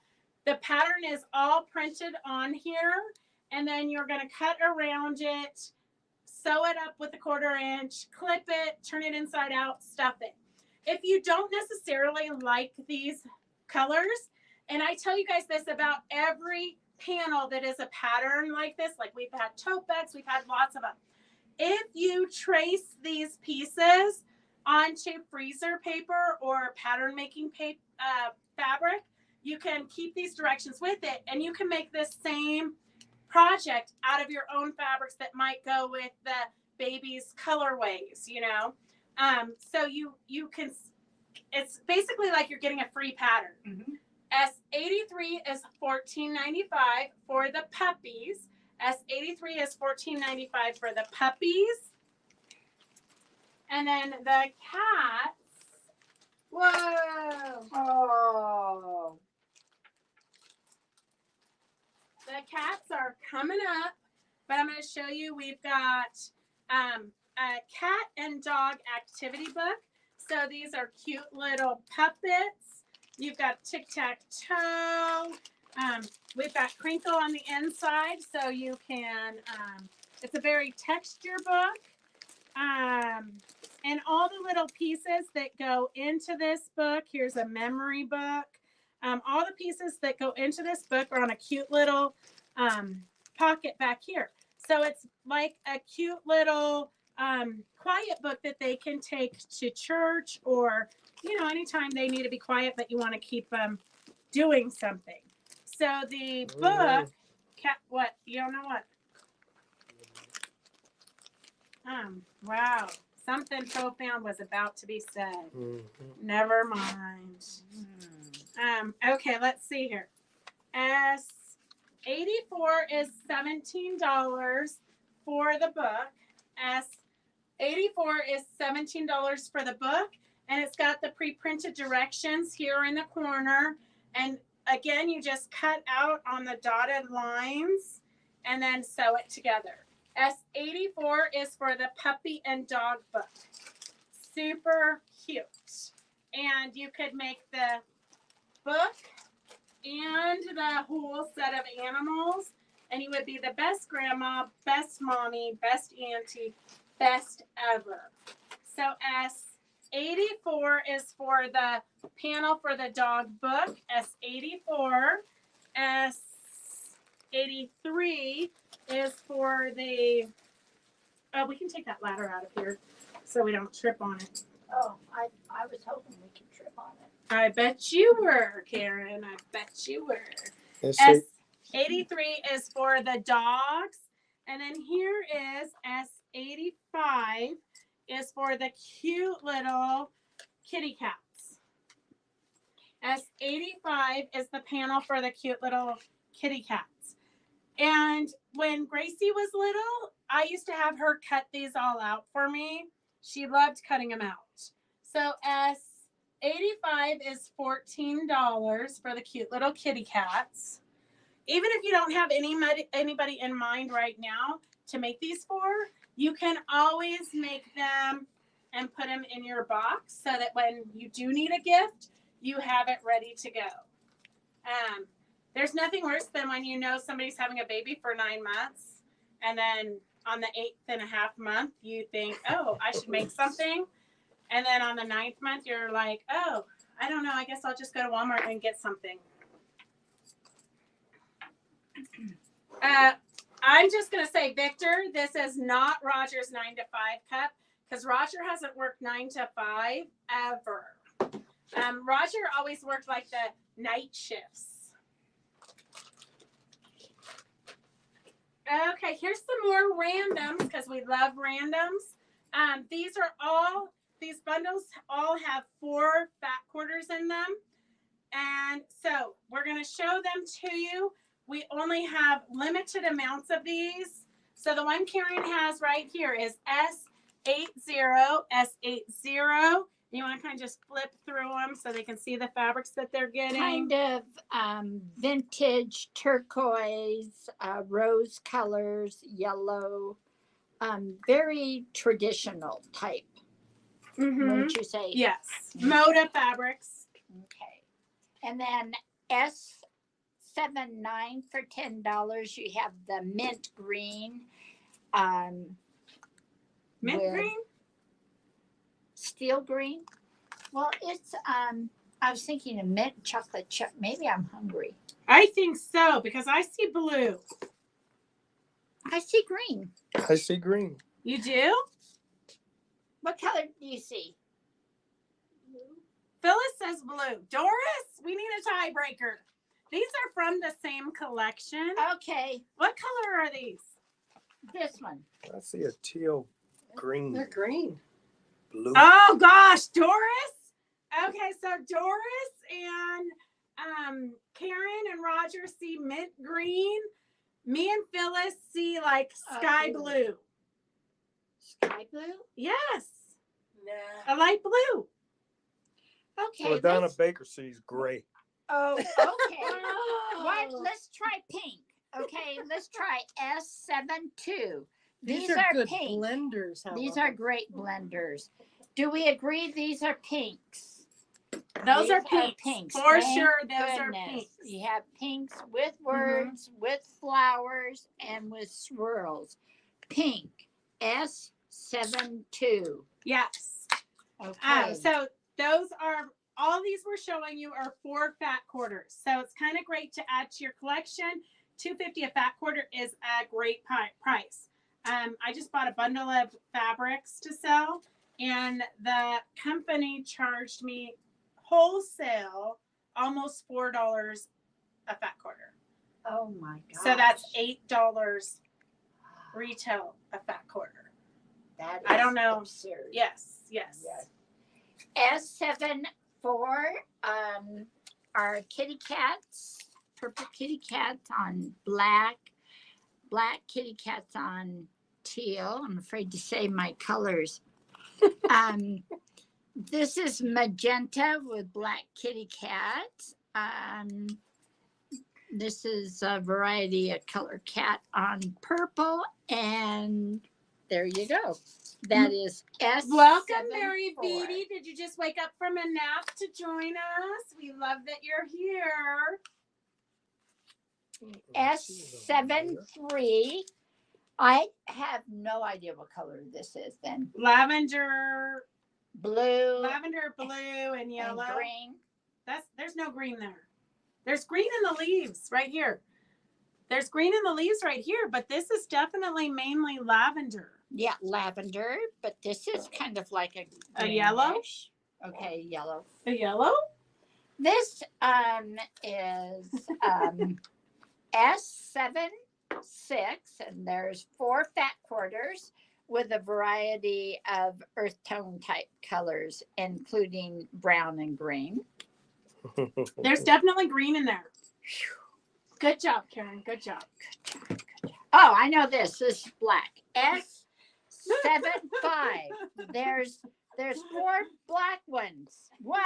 The pattern is all printed on here. And then you're going to cut around it, sew it up with a 1/4 inch, clip it, turn it inside out, stuff it. If you don't necessarily like these colors, and I tell you guys this about every panel that is a pattern like this, like we've had tote bags, we've had lots of them. If you trace these pieces onto freezer paper or pattern making fabric, you can keep these directions with it, and you can make this same project out of your own fabrics that might go with the baby's colorways, you know. So you can, it's basically like you're getting a free pattern. Mm-hmm. S83 is $14.95 for the puppies. S83 is $14.95 for the puppies. And then the cats. Whoa. Oh. the cats are coming up, but I'm going to show you. We've got a cat and dog activity book. So these are cute little puppets. You've got tic-tac-toe. We've got crinkle on the inside, so you can, it's a very texture book. And all the little pieces that go into this book, here's a memory book. All the pieces that go into this book are on a cute little pocket back here. So it's like a cute little quiet book that they can take to church, or, you know, anytime they need to be quiet, but you want to keep them doing something. So the book, what? You don't know what? Wow. Something profound was about to be said. Never mind. Okay, let's see here. S84 is $17 for the book. S84 is $17 for the book, and it's got the pre-printed directions here in the corner. And again, you just cut out on the dotted lines and then sew it together. S84 is for the puppy and dog book. Super cute. And you could make the book and the whole set of animals, and you would be the best grandma, best mommy, best auntie, best ever. So S84 is for the panel for the dog book. S84. S83 is for the, we can take that ladder out of here so we don't trip on it. Oh, I was hoping we could trip on it. I bet you were, Karen. I bet you were. S83 is for the dogs. And then here is S85 is for the cute little kitty cats. S85 is the panel for the cute little kitty cats. And when Gracie was little, I used to have her cut these all out for me. She loved cutting them out. So S85 is $14 for the cute little kitty cats. Even if you don't have anybody in mind right now to make these for, you can always make them and put them in your box so that when you do need a gift, you have it ready to go. There's nothing worse than when you know somebody's having a baby for 9 months, and then on the 8th month, you think, oh, I should make something. And then on the 9th month, you're like, oh, I don't know. I guess I'll just go to Walmart and get something. I'm just going to say, Victor, this is not Roger's 9 to 5 cup, because Roger hasn't worked 9 to 5 ever. Roger always worked like the night shifts. Okay, here's some more randoms, because we love randoms. These bundles all have 4 fat quarters in them. And so we're going to show them to you. We only have limited amounts of these. So the one Karen has right here is S80, S80. You want to kind of just flip through them so they can see the fabrics that they're getting. Kind of vintage turquoise, rose colors, yellow, very traditional type. Wouldn't you say? Yes. Moda fabrics. Okay. And then S79 for $10. You have the mint green. Mint green? Steel green. Well, it's I was thinking of mint chocolate chip. Maybe I'm hungry. I think so, because I see blue. I see green. I see green. You do? What color do you see? Phyllis says blue. Doris, we need a tiebreaker. These are from the same collection. Okay. What color are these? This one. I see a teal green. They're green. Blue. Oh gosh, Doris. Okay, so Doris and Karen and Roger see mint green. Me and Phyllis see like sky blue. Sky blue? Yes, Nah. a light blue. Okay. Well, Donna Baker sees gray. Oh, okay. What? Let's try pink. Okay. let's try S72. These These are are good pink. blenders. These however. are great blenders. Do we agree these are pinks? Those These are pinks. For Thank sure, those are goodness. pinks. You have pinks with words, with flowers, and with swirls. Pink, S72. Yes. Okay. So those are all these we're showing you are 4 fat quarters. So it's kind of great to add to your collection. $2.50 a fat quarter is a great price. I just bought a bundle of fabrics to sell, and the company charged me wholesale almost $4 a fat quarter. Oh my God. So that's $8 retail a fat quarter. That is I don't know. Absurd. Yes. S74 are kitty cats, purple kitty cats on black kitty cats on teal. I'm afraid to say my colors. This is magenta with black kitty cats. This is a variety of color cat on purple, and there you go. That is S. Welcome, Mary Beatty. Did you just wake up from a nap to join us? We love that you're here. S73. I have no idea what color this is then. Lavender, Blue, and yellow. and green. There's no green there. There's green in the leaves right here. There's green in the leaves right here, but this is definitely mainly lavender. Yeah, lavender, but this is kind of like A yellow? greenish. Okay, yellow. A yellow? This is S76, and there's 4 fat quarters with a variety of earth tone type colors, including brown and green. There's definitely green in there. Good job, Karen. Good job. Oh, I know this. This is black. S75. There's 4 black ones. 1,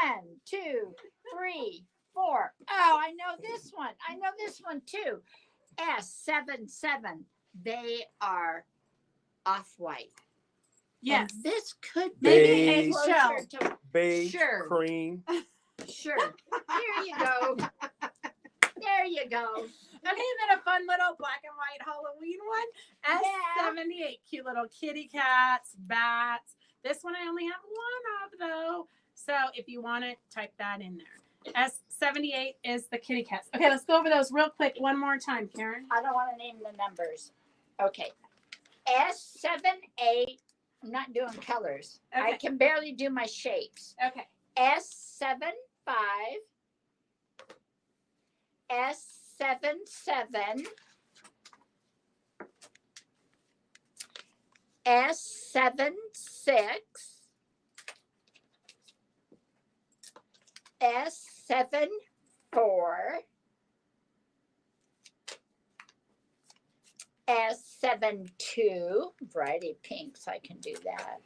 2, 3, 4. Oh, I know this one. I know this one too. S77. They are off-white. Yes. And this could Maybe be Beige. closer to Beige, Sure. cream. sure. Here you go. There you go. Okay, and then a fun little black and white Halloween one. Yeah. S78. Cute little kitty cats, bats. This one I only have one of though. So if you want it, type that in there. S78 is the kitty cats. Okay, let's go over those real quick one more time, Karen. I don't want to name the numbers. Okay. S78. I'm not doing colors. I Okay. can barely do my shapes. Okay. S75. S77. S76. S74. S72, variety of pinks, I can do that.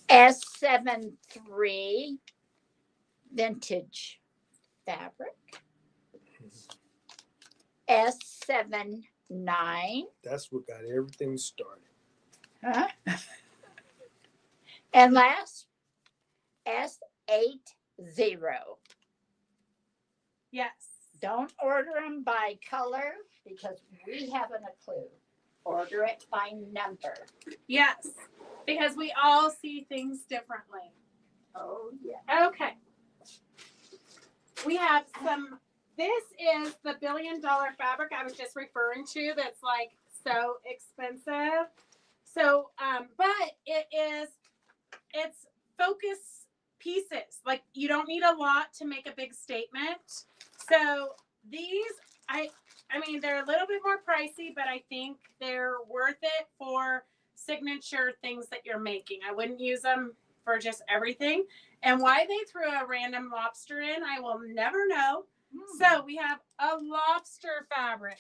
S73, vintage fabric. S79. That's what got everything started. Huh? And last, S80. Yes. Don't order them by color because we haven't a clue. Order it by number. Yes. Because we all see things differently. Oh, yeah. Okay. We have some, this is the $1 billion fabric I was just referring to that's like so expensive. So, but it's focus pieces. Like you don't need a lot to make a big statement. So these, I mean, they're a little bit more pricey, but I think they're worth it for signature things that you're making. I wouldn't use them for just everything. And why they threw a random lobster in, I will never know. So we have a lobster fabric.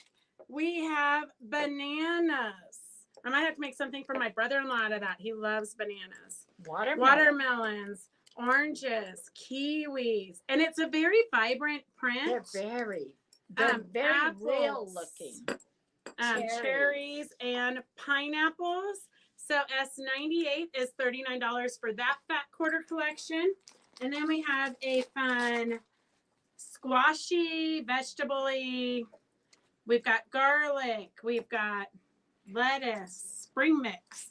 We have bananas. I might have to make something for my brother-in-law out of that. He loves bananas. Watermelons, oranges, kiwis. And it's a very vibrant print. They're very real Apples. looking. cherries and pineapples. So S98 is $39 for that fat quarter collection. And then we have a fun squashy, vegetable-y. We've got garlic. We've got lettuce, spring mix,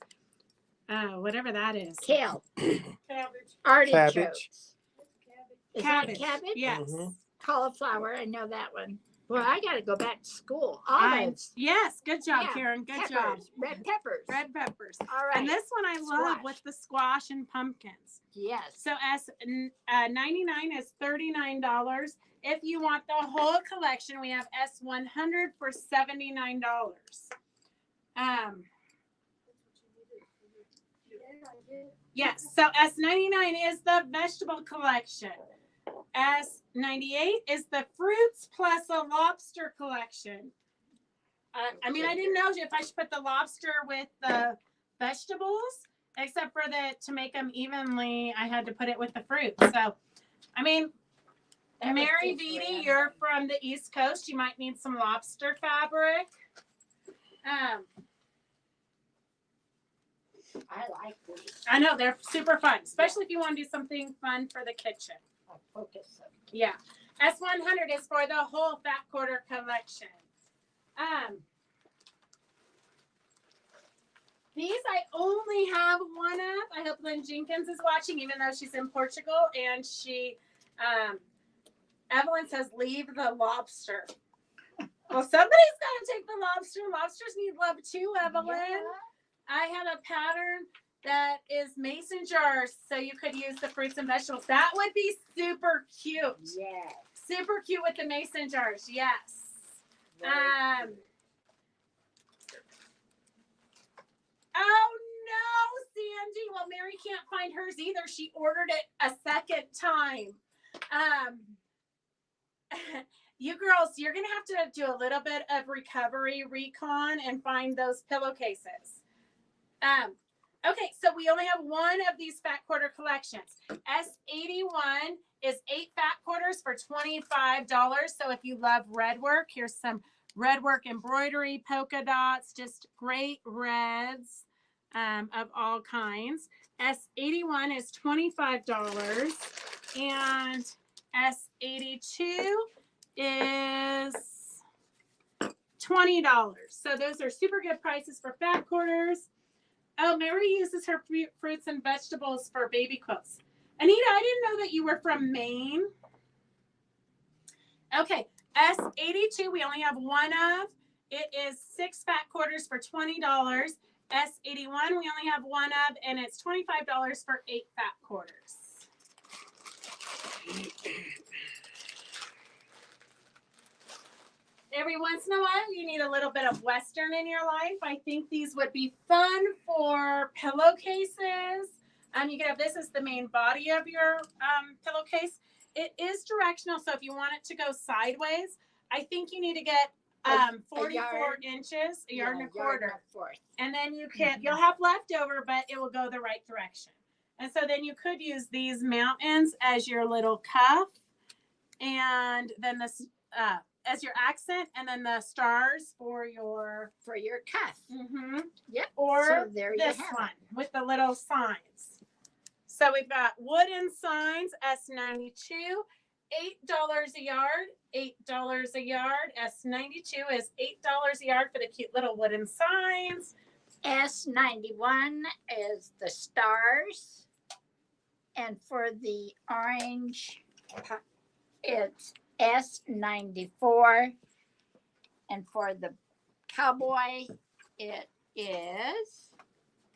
whatever that is. Kale. Cabbage. Artichokes. Cabbage. Is Cabbage. that cabbage? Yes. Mhm. Cauliflower. I know that one. Well, I got to go back to school. I- Olives. yes, good job, Yeah, Karen. Good peppers. job. Red peppers. Red peppers. All right. And this one I love Squash. with the squash and pumpkins. Yes. So S99 is $39. If you want the whole collection, we have S100 for $79. Yes, so S99 is the vegetable collection. S98 is the fruits plus a lobster collection. I mean, I didn't know if I should put the lobster with the vegetables, except for that to make them evenly, I had to put it with the fruit. So, I mean, That was Mary just Beatty, random. you're from the East Coast. You might need some lobster fabric. I like these. I know they're super fun, especially if you want to do something fun for the kitchen. I'll focus them. Yeah. S100 is for the whole fat quarter collection. These I only have one of. I hope Lynn Jenkins is watching, even though she's in Portugal. And she, Evelyn says, leave the lobster. Well, somebody's got to take the lobster. Lobsters need love too, Evelyn. Yeah. I have a pattern that is mason jars, so you could use the fruits and vegetables. That would be super cute. Yes. Super cute with the mason jars. Yes. Very Oh no, Sandy. Well, Mary can't find hers either. She ordered it a second time. You girls, you're gonna have to do a little bit of recovery recon and find those pillowcases. Okay, so we only have one of these fat quarter collections. S81 is 8 fat quarters for $25. So if you love red work, here's some red work embroidery, polka dots, just great reds of all kinds. S81 is $25 and S82 is $20. So those are super good prices for fat quarters. Oh, Mary uses her fruits and vegetables for baby quilts. Anita, I didn't know that you were from Maine. Okay, S82, we only have one of. It is 6 fat quarters for $20. S81, we only have one of, and it's $25 for 8 fat quarters. Every once in a while, you need a little bit of Western in your life. I think these would be fun for pillowcases. You can have this as the main body of your pillowcase. It is directional, so if you want it to go sideways, I think you need to get 44 inches, a yard and a quarter. And then you can, you'll have leftover, but it will go the right direction. And so then you could use these mountains as your little cuff, and then this as your accent, and then the stars for your cuff. Mm-hmm. Yep. Or So there you this have one with the little signs. So we've got wooden signs, S92, $8 a yard, $8 a yard. S92 is $8 a yard for the cute little wooden signs. S91 is the stars. And for the orange, it's S94. And for the cowboy, it is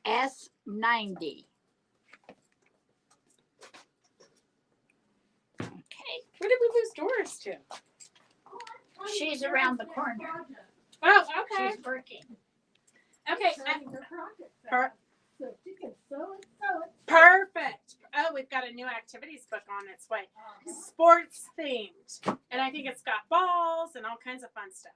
S90. Okay. Where did we lose Doris to? She's around the corner. Oh, okay. She's working. Okay. So you can sew it. Perfect. Oh, we've got a new activities book on its way. Sports themed. And I think it's got balls and all kinds of fun stuff.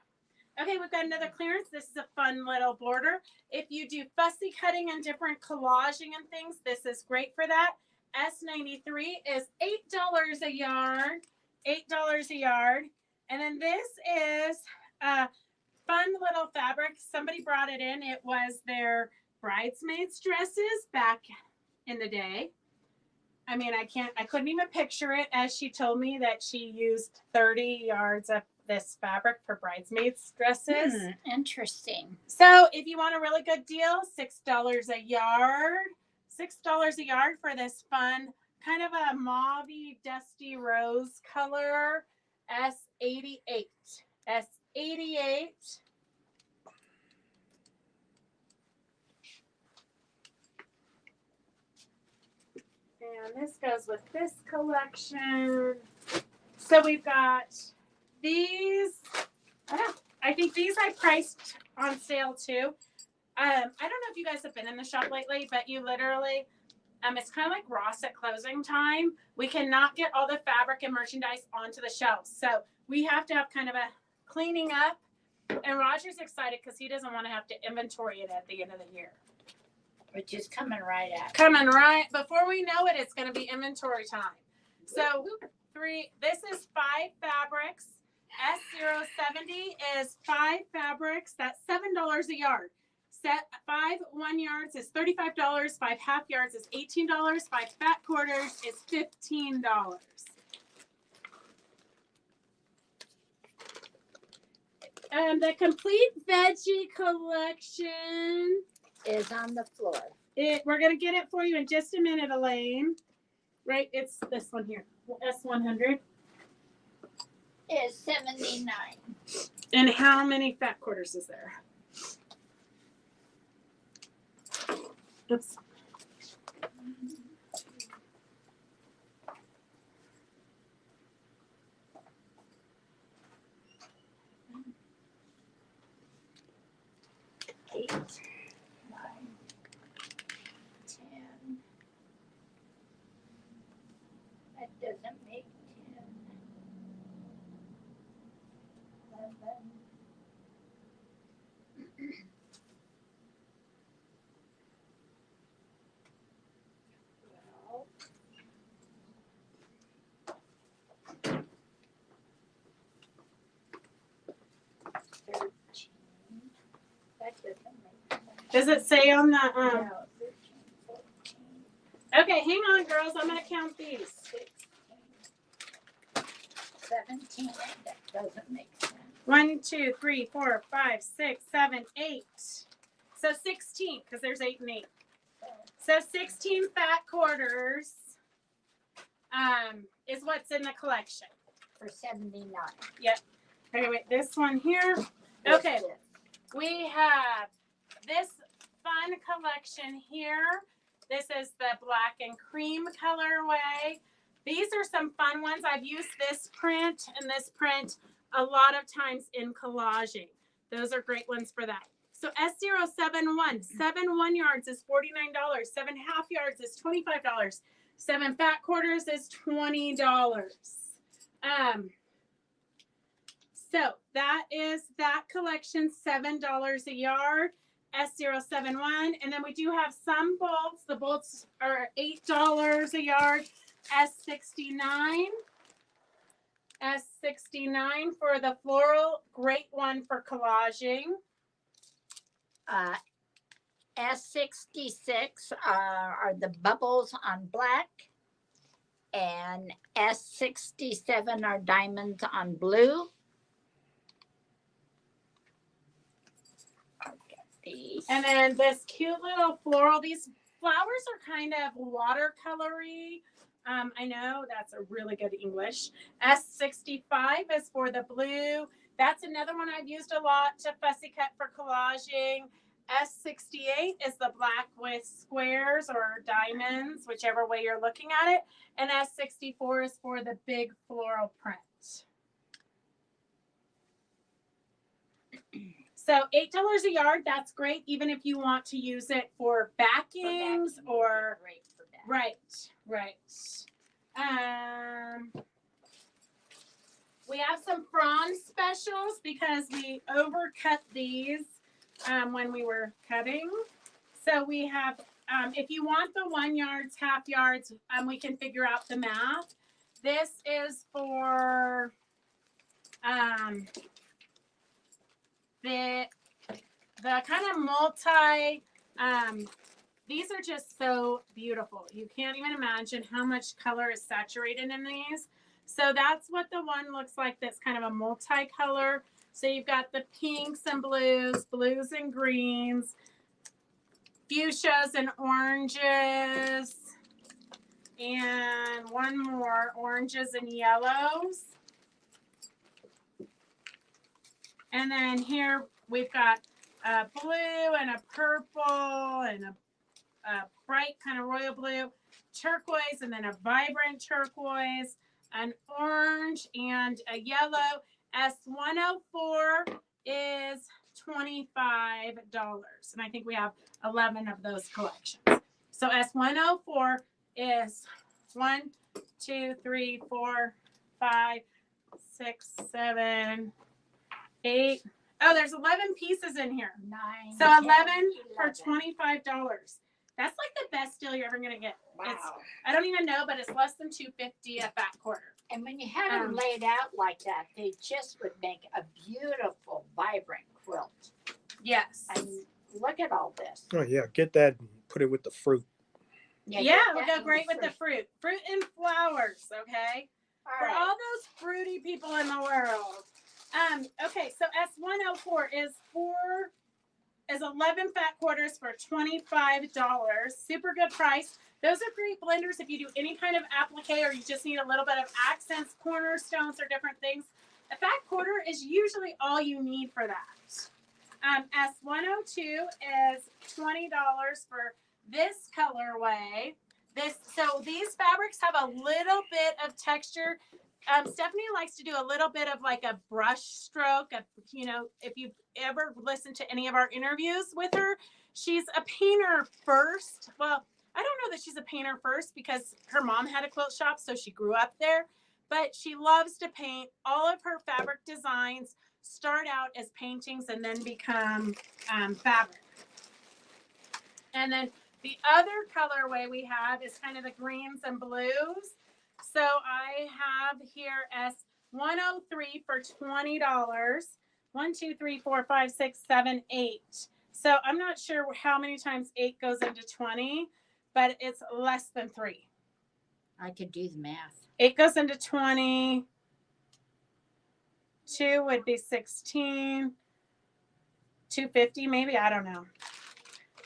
Okay, we've got another clearance. This is a fun little border. If you do fussy cutting and different collaging and things, this is great for that. S93 is $8 a yard. $8 a yard. And then this is a fun little little fabric. Somebody brought it in. It was their bridesmaids dresses back in the day. I mean, I couldn't even picture it, as she told me that she used 30 yards of this fabric for bridesmaids dresses. Interesting. So if you want a really good deal, $6 a yard. $6 a yard for this fun, kind of a mauve-y, dusty rose color. S88. S88. And this goes with this collection. So we've got these. I think these I priced on sale too. I don't know if you guys have been in the shop lately, but you literally, it's kind of like Ross at closing time. We cannot get all the fabric and merchandise onto the shelves. So we have to have kind of a cleaning up. And Roger's excited because he doesn't want to have to inventory it at the end of the year. Which is coming right at. Coming right before we know it, it's going to be inventory time. So this is 5 fabrics. S070 is 5 fabrics. That's $7 a yard. Set 5 1 yards is $35. 5 half yards is $18. 5 fat quarters is $15. The complete veggie collection Is on the floor. We're gonna get it for you in just a minute, Elaine. Right, it's this one here, S100. Is 79. And how many fat quarters is there? Oops. Eight, 9, 10. That doesn't make 10. 11. 12. 13. That doesn't make 10. Does it say on the No, 13, 14. Okay, hang on, girls. I'm gonna count these. 17. That doesn't make sense. 1, 2, 3, 4, 5, 6, 7, 8. So 16, because there's 8 and 8. So 16 fat quarters is what's in the collection. For 79. Okay, wait, this one here. Okay, we have this fun collection here. This is the black and cream colorway. These are some fun ones. I've used this print and this print a lot of times in collaging. Those are great ones for that. So S071, 7 1 yards is $49. 7 half yards is $25. 7 fat quarters is $20. So that is that collection, $7 a yard, S071. And then we do have some bolts. The bolts are $8 a yard, S69. S69 for the floral, great one for collaging. S66 are the bubbles on black, and S67 are diamonds on blue. These. And then this cute little floral, these flowers are kind of watercolory. I know that's a really good English. S65 is for the blue. That's another one I've used a lot to fussy cut for collaging. S68 is the black with squares or diamonds, whichever way you're looking at it. And S64 is for the big floral print. So $8 a yard, that's great, even if you want to use it for backings or great for that. right. We have some frond specials because we overcut these when we were cutting. So we have, if you want the 1 yards, half yards, we can figure out the math. This is for the the kind of multi, these are just so beautiful. You can't even imagine how much color is saturated in these. So that's what the one looks like that's kind of a multicolor. So you've got the pinks and blues and greens, fuchsias and oranges, and one more, oranges and yellows. And then here we've got a blue and a purple and a bright kind of royal blue, turquoise, and then a vibrant turquoise, an orange, and a yellow. S104 is $25. And I think we have 11 of those collections. So S104 is 1, 2, 3, 4, 5, 6, 7, 8. Oh, there's 11 pieces in here. 9. So 10, 11 for $25. That's like the best deal you're ever gonna get. Wow. I don't even know, but it's less than $2.50 a fat quarter. And when you had them laid out like that, they just would make a beautiful, vibrant quilt. Yes. And look at all this. Oh yeah, get that and put it with the fruit. Yeah, get it'll that go great with the fruit. Fruit and flowers, okay? For right. all those fruity people in the world. Okay, so S104 is 11 fat quarters for $25. Super good price. Those are great blenders if you do any kind of applique or you just need a little bit of accents, cornerstones, or different things. A fat quarter is usually all you need for that. S102 is $20 for this colorway. So these fabrics have a little bit of texture. Stephanie likes to do a little bit of like a brush stroke. If you've ever listened to any of our interviews with her, she's a painter first. Well, I don't know that she's a painter first because her mom had a quilt shop, so she grew up there. But she loves to paint. All of her fabric designs start out as paintings and then become fabric. And then the other colorway we have is kind of the greens and blues. So I have here S103 for $20. 1, 2, 3, 4, 5, 6, 7, 8. So I'm not sure how many times 8 goes into 20, but it's less than 3. I could do the math. 8 goes into 20. 2 would be 16. 250 maybe, I don't know.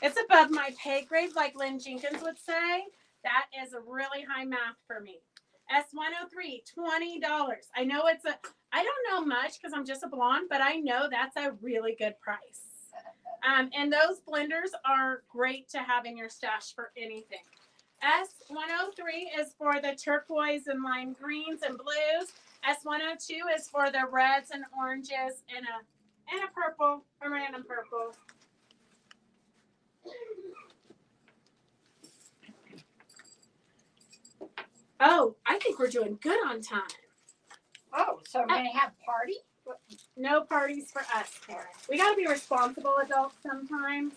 It's above my pay grade, like Lynn Jenkins would say. That is a really high math for me. S103, $20. I know I don't know much because I'm just a blonde, but I know that's a really good price. And those blenders are great to have in your stash for anything. S103 is for the turquoise and lime greens and blues. S102 is for the reds and oranges and a purple, a random purple. Oh, I think we're doing good on time. Oh, so we're going to have party? No parties for us, Karen. We got to be responsible adults sometimes.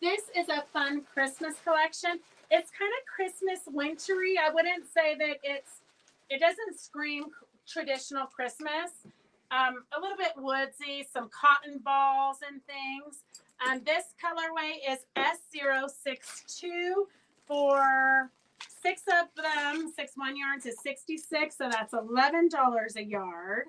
This is a fun Christmas collection. It's kind of Christmas wintry. I wouldn't say that it doesn't scream traditional Christmas. A little bit woodsy, some cotton balls and things. This colorway is S062 for 6 of them. 6 1 yards is 66, so that's $11 a yard.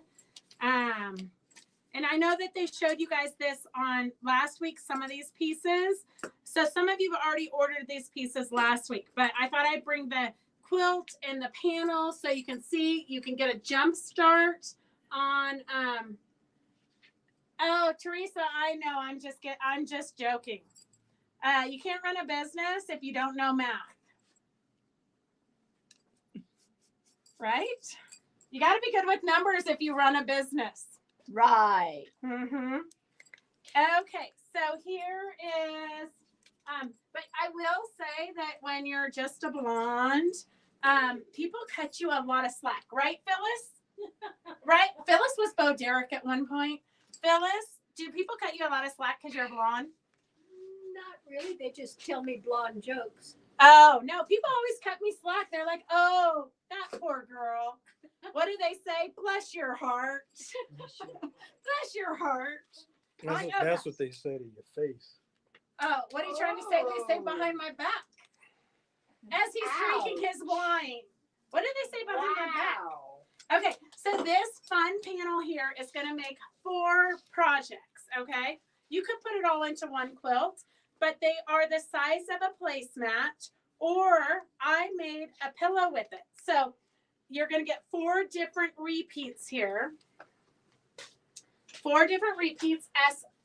And I know that they showed you guys this on last week, some of these pieces. So some of you have already ordered these pieces last week, but I thought I'd bring the quilt and the panel so you can see, you can get a jump start on, oh, Teresa, I know, I'm just joking. You can't run a business if you don't know math. Right? You got to be good with numbers if you run a business. Right. Mm-hmm. Okay, so here is, but I will say that when you're just a blonde, people cut you a lot of slack, right, Phyllis? Right? Phyllis was Bo Derek at one point. Phyllis, do people cut you a lot of slack because you're blonde? Not really. They just tell me blonde jokes. Oh, no, people always cut me slack. They're like, oh, that poor girl. What do they say? Bless your heart. Bless your heart. That's what they say to your face. Oh, what are you trying to say? They say behind my back. As he's drinking his wine. What did they say behind my back? Okay, so this fun panel here is going to make 4 projects, okay? You could put it all into one quilt, but they are the size of a placemat, or I made a pillow with it. So you're going to get 4 different repeats here. 4 different repeats.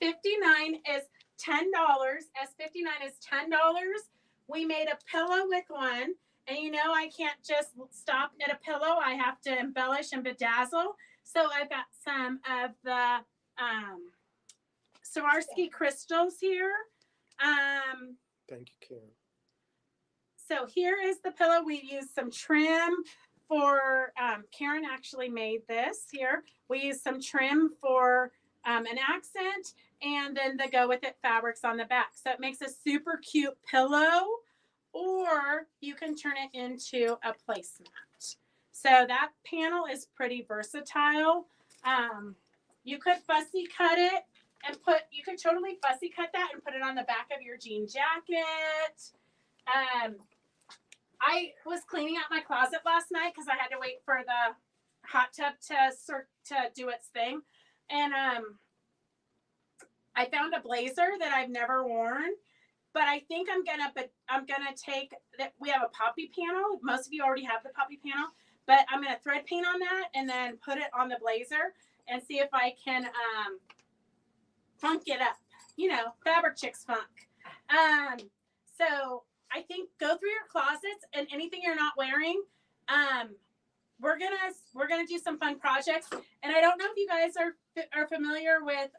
S59 is $10. S59 is $10. We made a pillow with one. And you know, I can't just stop at a pillow. I have to embellish and bedazzle. So I've got some of the Swarovski crystals here. Thank you, Karen. So here is the pillow. We used some trim for, Karen actually made this here. We used some trim for an accent, and then the go with it fabrics on the back. So it makes a super cute pillow, or you can turn it into a placemat. So that panel is pretty versatile. You could fussy cut it and you could totally fussy cut that and put it on the back of your jean jacket. I was cleaning out my closet last night because I had to wait for the hot tub to do its thing. And I found a blazer that I've never worn, but I think I'm gonna take that. We have a poppy panel. Most of you already have the poppy panel, but I'm gonna thread paint on that and then put it on the blazer and see if I can funk it up. You know, Fabric Chicks funk. So I think go through your closets and anything you're not wearing. We're gonna do some fun projects, and I don't know if you guys are familiar with.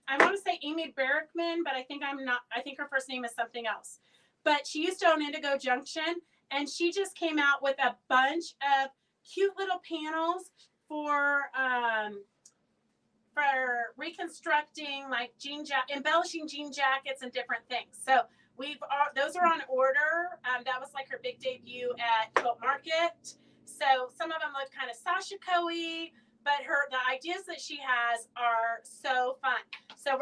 I want to say Amy Barrickman, but I think I'm not. I think her first name is something else. But she used to own Indigo Junction, and she just came out with a bunch of cute little panels for reconstructing like embellishing jean jackets and different things. So those are on order. That was like her big debut at Quilt Market. So some of them look kind of Sashiko-y, but the ideas that she has are so fun. So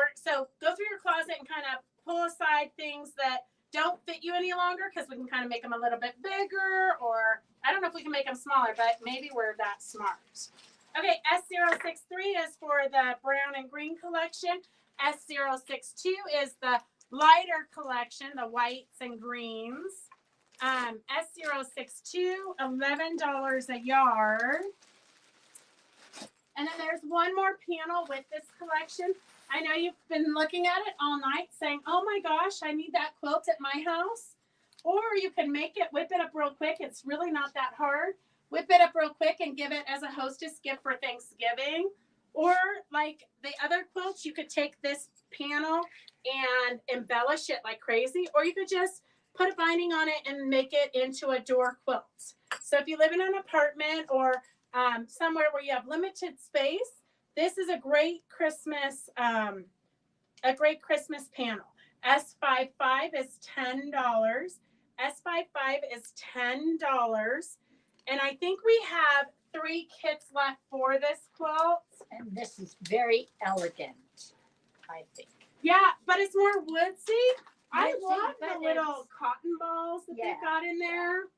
go through your closet and kind of pull aside things that don't fit you any longer, because we can kind of make them a little bit bigger, or I don't know if we can make them smaller, but maybe we're that smart. Okay, S063 is for the brown and green collection. S062 is the lighter collection, the whites and greens. S062, $11 a yard. And then there's one more panel with this collection. I know you've been looking at it all night saying, oh my gosh, I need that quilt at my house. Or you can whip it up real quick. It's really not that hard. Whip it up real quick and give it as a hostess gift for Thanksgiving. Or like the other quilts, you could take this panel and embellish it like crazy. Or you could just put a binding on it and make it into a door quilt. So if you live in an apartment or somewhere where you have limited space, this is a great Christmas panel. S55 is $10. S55 is $10. And I think we have 3 kits left for this quilt. And this is very elegant, I think. Yeah, but it's more woodsy. I Woodsy, love but the little cotton balls that they've got in there.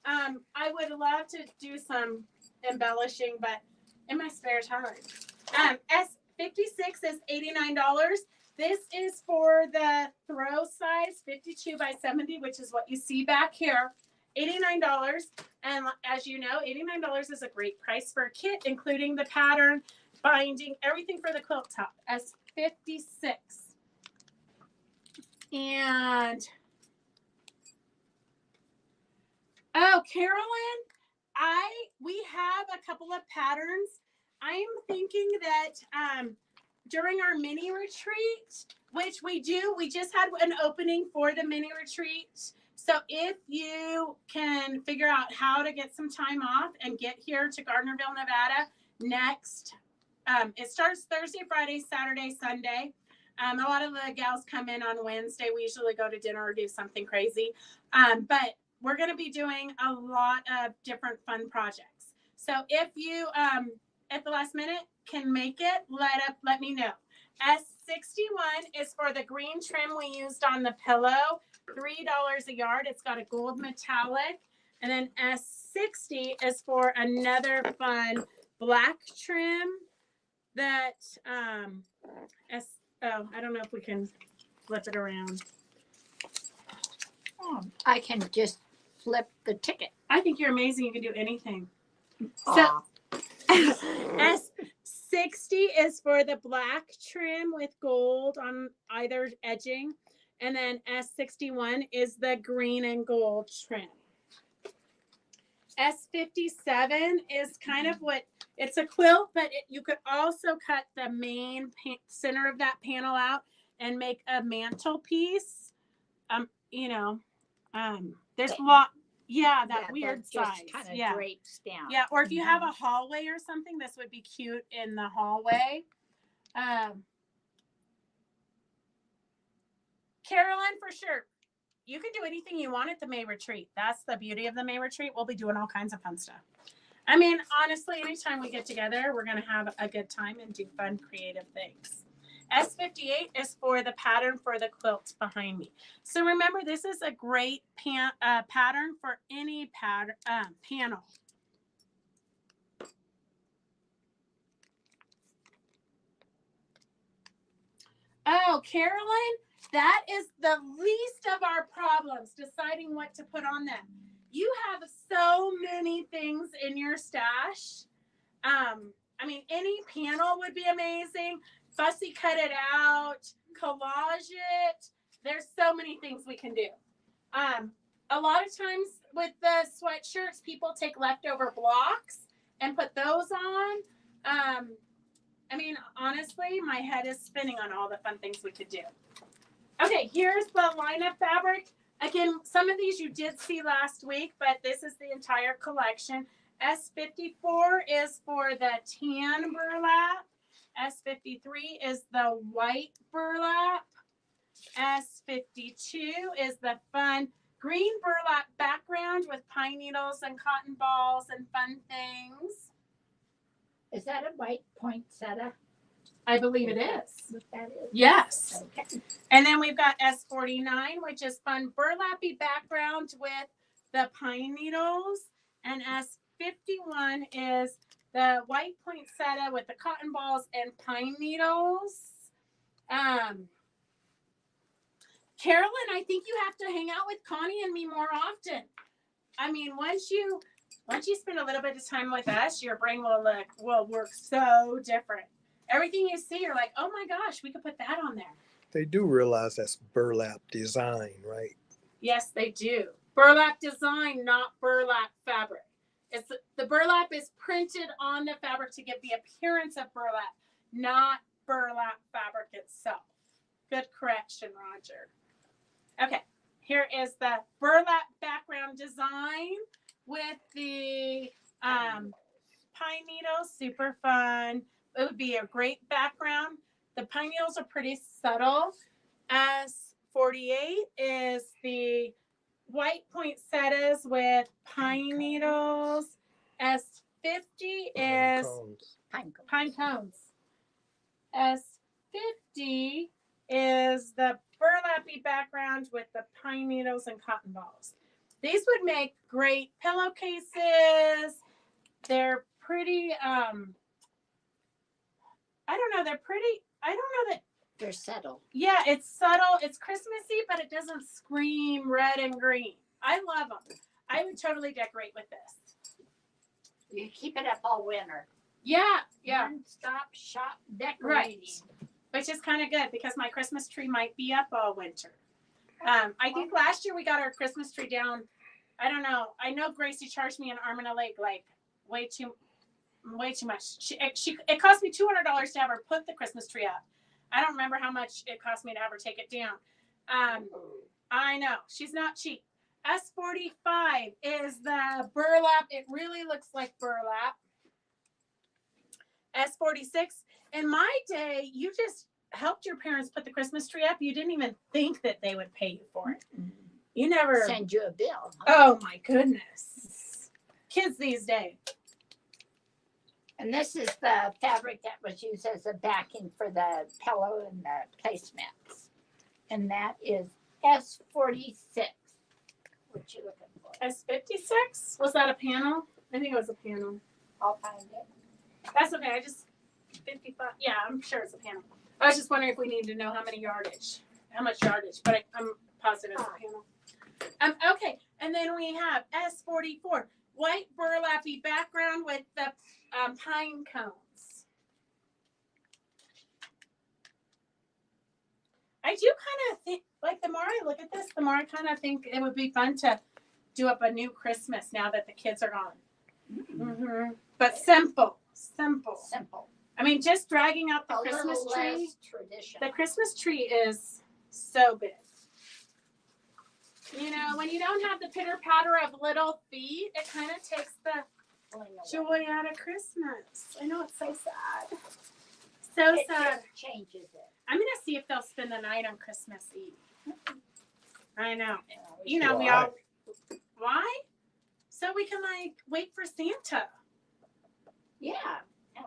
I would love to do some embellishing, but in my spare time. S56 is $89. This is for the throw size, 52 by 70, which is what you see back here. $89. And as you know, $89 is a great price for a kit, including the pattern, binding, everything for the quilt top. S56. And oh, Carolyn, we have a couple of patterns. I'm thinking that during our mini retreat, which we just had an opening for the mini retreat. So if you can figure out how to get some time off and get here to Gardnerville, Nevada next, it starts Thursday, Friday, Saturday, Sunday. A lot of the gals come in on Wednesday. We usually go to dinner or do something crazy. But we're going to be doing a lot of different fun projects. So if you, at the last minute, can make it, let me know. S61 is for the green trim we used on the pillow, $3 a yard. It's got a gold metallic. And then S60 is for another fun black trim that I don't know if we can flip it around. I can just flip the ticket. I think you're amazing. You can do anything. Aw. S60 is for the black trim with gold on either edging. And then S61 is the green and gold trim. S57 is kind of what, it's a quilt, but you could also cut the main center of that panel out and make a mantelpiece. There's a lot. Yeah, that weird size. Kind of yeah. drapes down. Yeah, or if you have a hallway or something, this would be cute in the hallway. Carolyn, for sure. You can do anything you want at the May Retreat. That's the beauty of the May Retreat. We'll be doing all kinds of fun stuff. I mean, honestly, anytime we get together, we're going to have a good time and do fun, creative things. S58 is for the pattern for the quilt behind me. So remember, this is a great pattern for any panel. Oh, Carolyn, that is the least of our problems, deciding what to put on them. You have so many things in your stash. I mean, any panel would be amazing. Fussy cut it out, collage it. There's so many things we can do. A lot of times with the sweatshirts, people take leftover blocks and put those on. I mean, honestly, my head is spinning on all the fun things we could do. Okay, here's the line of fabric. Again, some of these you did see last week, but this is the entire collection. S54 is for the tan burlap. S53 is the white burlap. S52 is the fun green burlap background with pine needles and cotton balls and fun things. Is that a white poinsettia? I believe it is. What that is? Yes. Okay. And then we've got S49, which is fun burlappy background with the pine needles. And S51 is the white poinsettia with the cotton balls and pine needles. Carolyn, I think you have to hang out with Connie and me more often. I mean, once you spend a little bit of time with us, your brain will work so different. Everything you see, you're like, oh my gosh, we could put that on there. They do realize that's burlap design, right? Yes, they do. Burlap design, not burlap fabric. It's the burlap is printed on the fabric to give the appearance of burlap, not burlap fabric itself. Good correction, Roger. Okay, here is the burlap background design with the pine needles. Super fun. It would be a great background. The pine needles are pretty subtle. S48 is the white poinsettias with pine needles. S50 is pine cones. S50 is the burlappy background with the pine needles and cotton balls. These would make great pillowcases. They're pretty, I don't know, they're pretty, I don't know that. They're subtle. Yeah, it's subtle. It's Christmassy, but it doesn't scream red and green. I love them. I would totally decorate with this. You keep it up all winter. Yeah, yeah. One-stop shop decorating. Right. Which is kind of good because my Christmas tree might be up all winter. I think last year we got our Christmas tree down. I don't know. I know Gracie charged me an arm and a leg, like way too much. It cost me $200 to have her put the Christmas tree up. I don't remember how much it cost me to have her take it down. I know she's not cheap. S45 is the burlap. It really looks like burlap. S46. In my day, you just helped your parents put the Christmas tree up. You didn't even think that they would pay you for it. You never send you a bill. Oh my goodness. Kids these days. And this is the fabric that was used as a backing for the pillow and the placemats. And that is S46. What you looking for? S56? Was that a panel? I think it was a panel. I'll find it. That's okay. I just 55. Yeah, I'm sure it's a panel. I was just wondering if we need to know how much yardage, but I'm positive it's a panel. Okay, and then we have S44, white burlappy background with the pine cones. I do kind of think, like, the more I look at this, the more I kind of think it would be fun to do up a new Christmas now that the kids are gone. Mm-hmm. But simple. I mean, just dragging out the Christmas tree. The Christmas tree is so big. You know, when you don't have the pitter patter of little feet, it kind of takes the joy out of Christmas. I know, it's so sad. So It sad. just changes it. I'm going to see if they'll spend the night on Christmas Eve. I know. You You know, we Why? all. Why? So we can, like, wait for Santa. Yeah.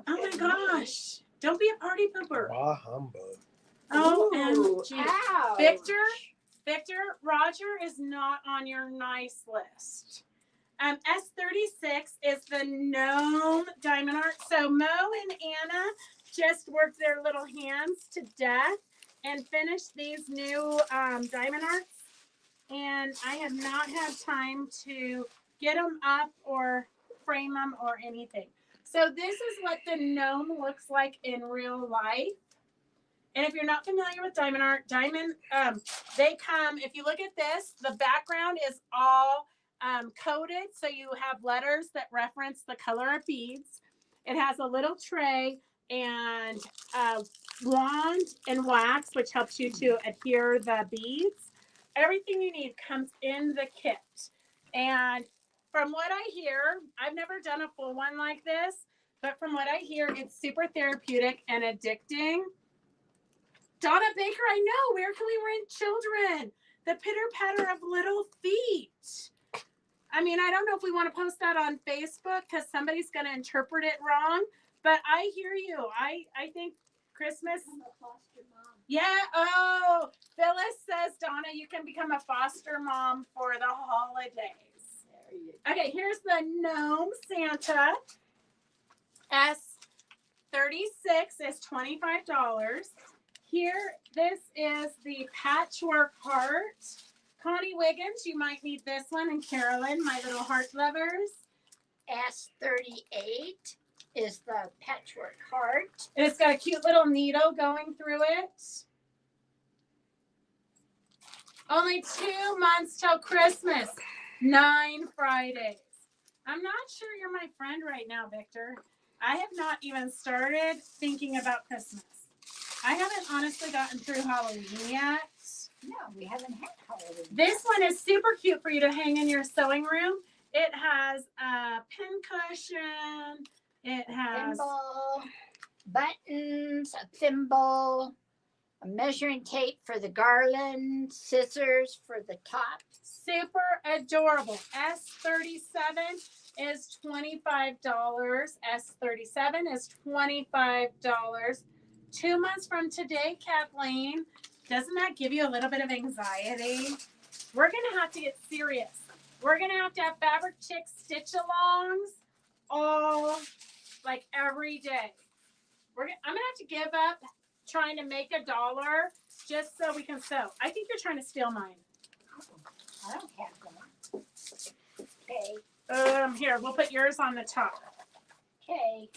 Oh my gosh. Don't be a party pooper. Bah humbug. OMG. Ouch. Victor, Roger is not on your nice list. S36 is the gnome diamond art. So Mo and Anna just worked their little hands to death and finished these new diamond arts. And I have not had time to get them up or frame them or anything. So this is what the gnome looks like in real life. And if you're not familiar with diamond art, they come, if you look at this, the background is all coated. So you have letters that reference the color of beads. It has a little tray and wand and wax, which helps you to adhere the beads. Everything you need comes in the kit. And from what I hear, I've never done a full one like this, but from what I hear, it's super therapeutic and addicting. Donna Baker, I know. Where can we rent children? The pitter patter of little feet. I mean, I don't know if we want to post that on Facebook because somebody's going to interpret it wrong, but I hear you. I think Christmas. I'm a foster mom. Yeah. Oh, Phyllis says, Donna, you can become a foster mom for the holidays. There you go. Okay, here's the gnome Santa. S36 is $25. Here, this is the patchwork heart. Connie Wiggins, you might need this one, and Carolyn, my little heart lovers. S38 is the patchwork heart. And it's got a cute little needle going through it. Only 2 months till Christmas. 9 Fridays. I'm not sure you're my friend right now, Victor. I have not even started thinking about Christmas. I haven't honestly gotten through Halloween yet. No, we haven't had Halloween. This one is super cute for you to hang in your sewing room. It has a pin cushion. It has Thimble, buttons, a thimble, a measuring tape for the garland, scissors for the top. super adorable. S37 is $25. S37 is $25. 2 months from today, Kathleen. Doesn't that give you a little bit of anxiety? We're going to have to get serious. We're going to have Fabric Chick stitch alongs all, like, every day. I'm going to have to give up trying to make $1 just so we can sew. I think you're trying to steal mine. I don't have them. Okay. Here, we'll put yours on the top. Okay.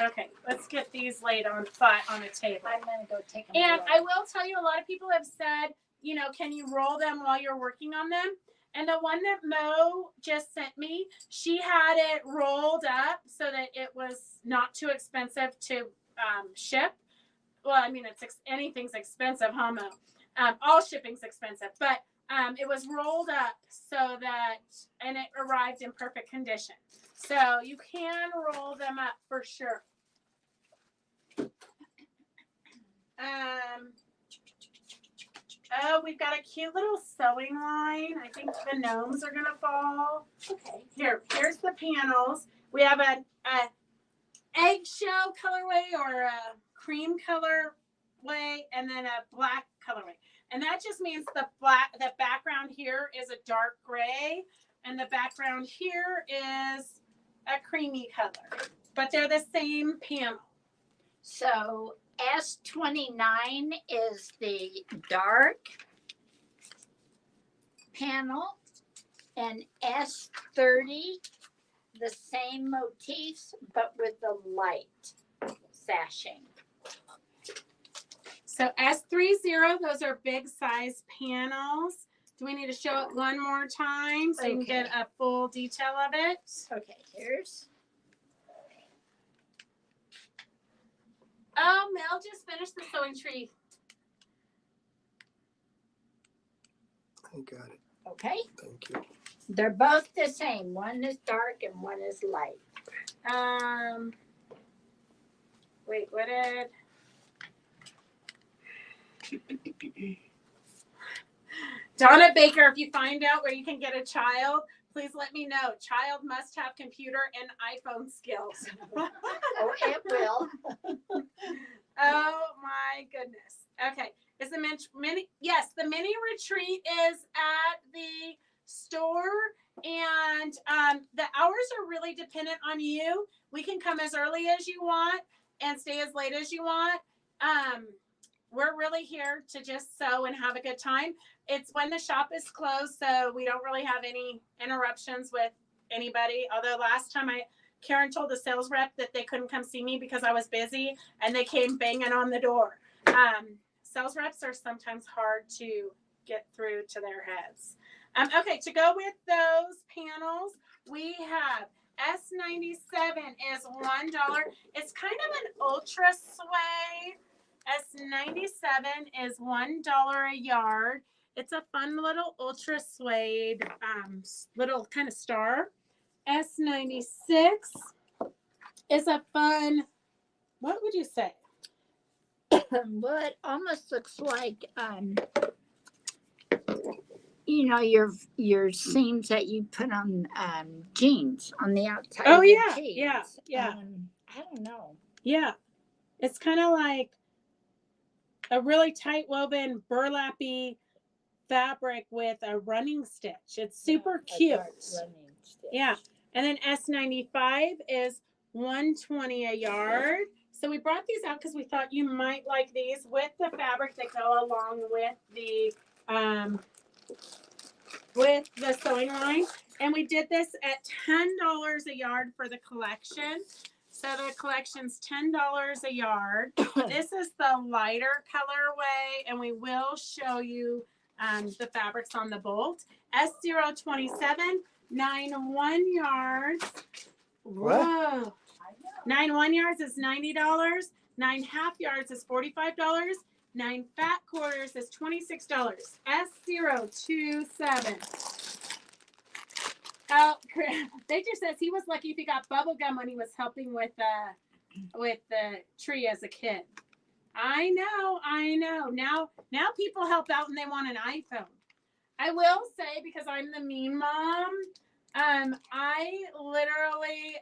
Okay, let's get these laid on the table. I'm going to go take them And away. I will tell you, a lot of people have said, you know, can you roll them while you're working on them? And the one that Mo just sent me, she had it rolled up so that it was not too expensive to ship. Well, I mean, anything's expensive, huh, Mo? All shipping's expensive, but it was rolled up so that, and it arrived in perfect condition. So you can roll them up for sure. Oh, we've got a cute little sewing line. I think the gnomes are gonna fall. Okay. Here's the panels. We have a eggshell colorway or a cream colorway, and then a black colorway. And that just means the background here is a dark gray, and the background here is a creamy color. But they're the same panel. So S29 is the dark panel, and S30 the same motifs but with the light sashing. So S30, those are big size panels. Do we need to show it one more time so you can get a full detail of it? Okay, here's. Oh, Mel just finished the sewing tree. I got it. Okay. Thank you. They're both the same. One is dark and one is light. Wait, what did? Donna Baker, if you find out where you can get a child, please let me know. Child must have computer and iPhone skills. Oh, it will. Oh my goodness. Okay. Is the mini? Yes, the mini retreat is at the store, and the hours are really dependent on you. We can come as early as you want and stay as late as you want. We're really here to just sew and have a good time. It's when the shop is closed, so we don't really have any interruptions with anybody. Although last time Karen told the sales rep that they couldn't come see me because I was busy, and they came banging on the door. Sales reps are sometimes hard to get through to their heads. Okay, to go with those panels, we have S97 is $1. It's kind of an ultra suede. S97 is $1 a yard. It's a fun little ultra suede little kind of star. S96 is a fun, what would you say? Well, it almost looks like you know, your seams that you put on jeans on the outside. Oh of yeah, the jeans. yeah. I don't know. Yeah, it's kind of like a really tight woven burlappy fabric with a running stitch. It's super cute. Yeah, and then S95 is $120 a yard. So we brought these out because we thought you might like these with the fabric that go along with the sewing line. And we did this at $10 a yard for the collection. So the collection's $10 a yard. This is the lighter colorway, and we will show you the fabrics on the bolt. S027, 9 1 yards. What? Whoa. 9 1 yards is $90. 9 half yards is $45. 9 fat quarters is $26. S027. Oh, Victor says he was lucky if he got bubble gum when he was helping with the tree as a kid. I know. Now people help out and they want an iPhone. I will say, because I'm the mean mom, I literally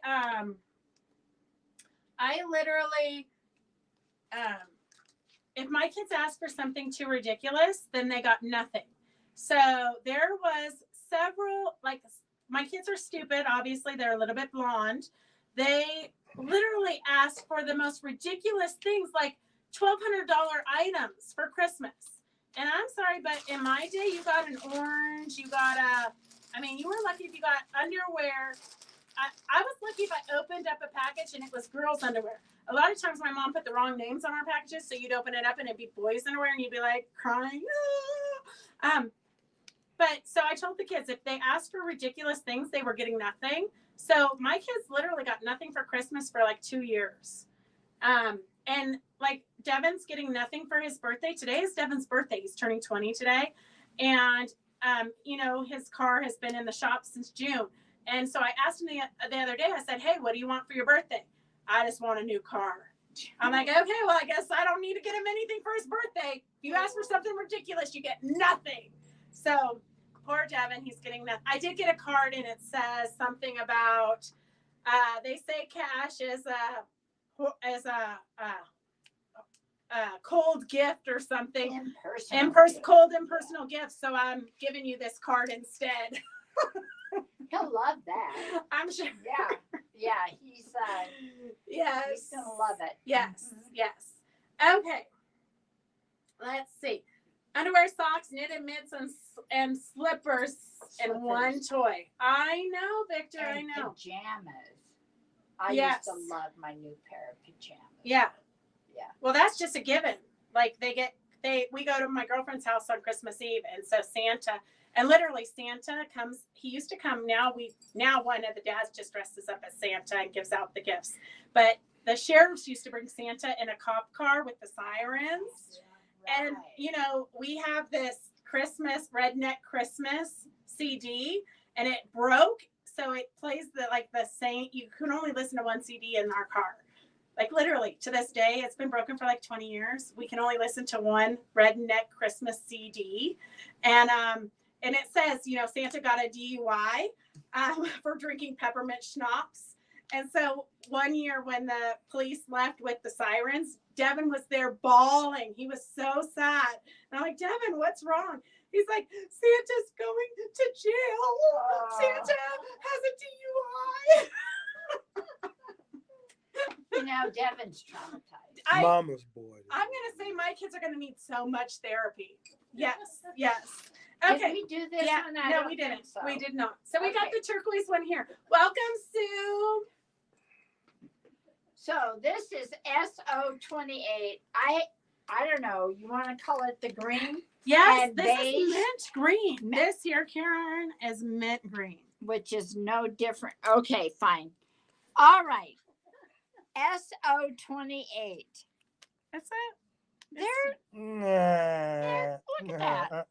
if my kids ask for something too ridiculous, then they got nothing. So there was several, like, my kids are stupid. Obviously, they're a little bit blonde. They literally asked for the most ridiculous things, like $1,200 items for Christmas. And I'm sorry, but in my day, you got an orange, you were lucky if you got underwear. I was lucky if I opened up a package and it was girls' underwear. A lot of times my mom put the wrong names on our packages, so you'd open it up and it'd be boys' underwear, and you'd be like crying. But so I told the kids if they asked for ridiculous things, they were getting nothing. So my kids literally got nothing for Christmas for like 2 years. And like Devin's getting nothing for his birthday. Today is Devin's birthday. He's turning 20 today. And, his car has been in the shop since June. And so I asked him the other day, I said, hey, what do you want for your birthday? I just want a new car. I'm like, okay, well, I guess I don't need to get him anything for his birthday. If you ask for something ridiculous, you get nothing. So poor Devin, he's getting nothing. I did get a card and it says something about They say cash is a cold gift or something. Cold impersonal gifts. So I'm giving you this card instead. He'll love that. I'm sure. Yeah, he's Yes. he's gonna love it. Yes, yes. Okay. Let's see. Underwear, socks, knitted mitts, and slippers, and one toy. I know, Victor. And I know. pajamas. I Yes. used to love my new pair of pajamas. Yeah. Yeah. Well, that's just a given. Like we go to my girlfriend's house on Christmas Eve, and so Santa, and literally Santa comes. He used to come. Now one of the dads just dresses up as Santa and gives out the gifts. But the sheriffs used to bring Santa in a cop car with the sirens. Yeah, And we have this Redneck Christmas CD, and it broke, so it plays the same. You can only listen to one CD in our car. Like literally to this day, it's been broken for like 20 years. We can only listen to one Redneck Christmas CD, and it says, Santa got a DUI for drinking peppermint schnapps. And so one year when the police left with the sirens, Devin was there bawling. He was so sad. And I'm like, Devin, what's wrong? He's like, Santa's going to jail. Santa has a DUI. Devin's traumatized. Mama's boy. I'm going to say my kids are going to need so much therapy. Yes, yes. Did Okay. we do this Yeah, one? no, we didn't. So. We did not. So we got Okay. the turquoise one here. Welcome, Sue. So this is SO28. I don't know. You want to call it the green? Yes, And this beige. is mint green. This here, Karen, is mint green. Which is no different. Okay, fine. All right. SO28. That's it. There. Nah. Look at that.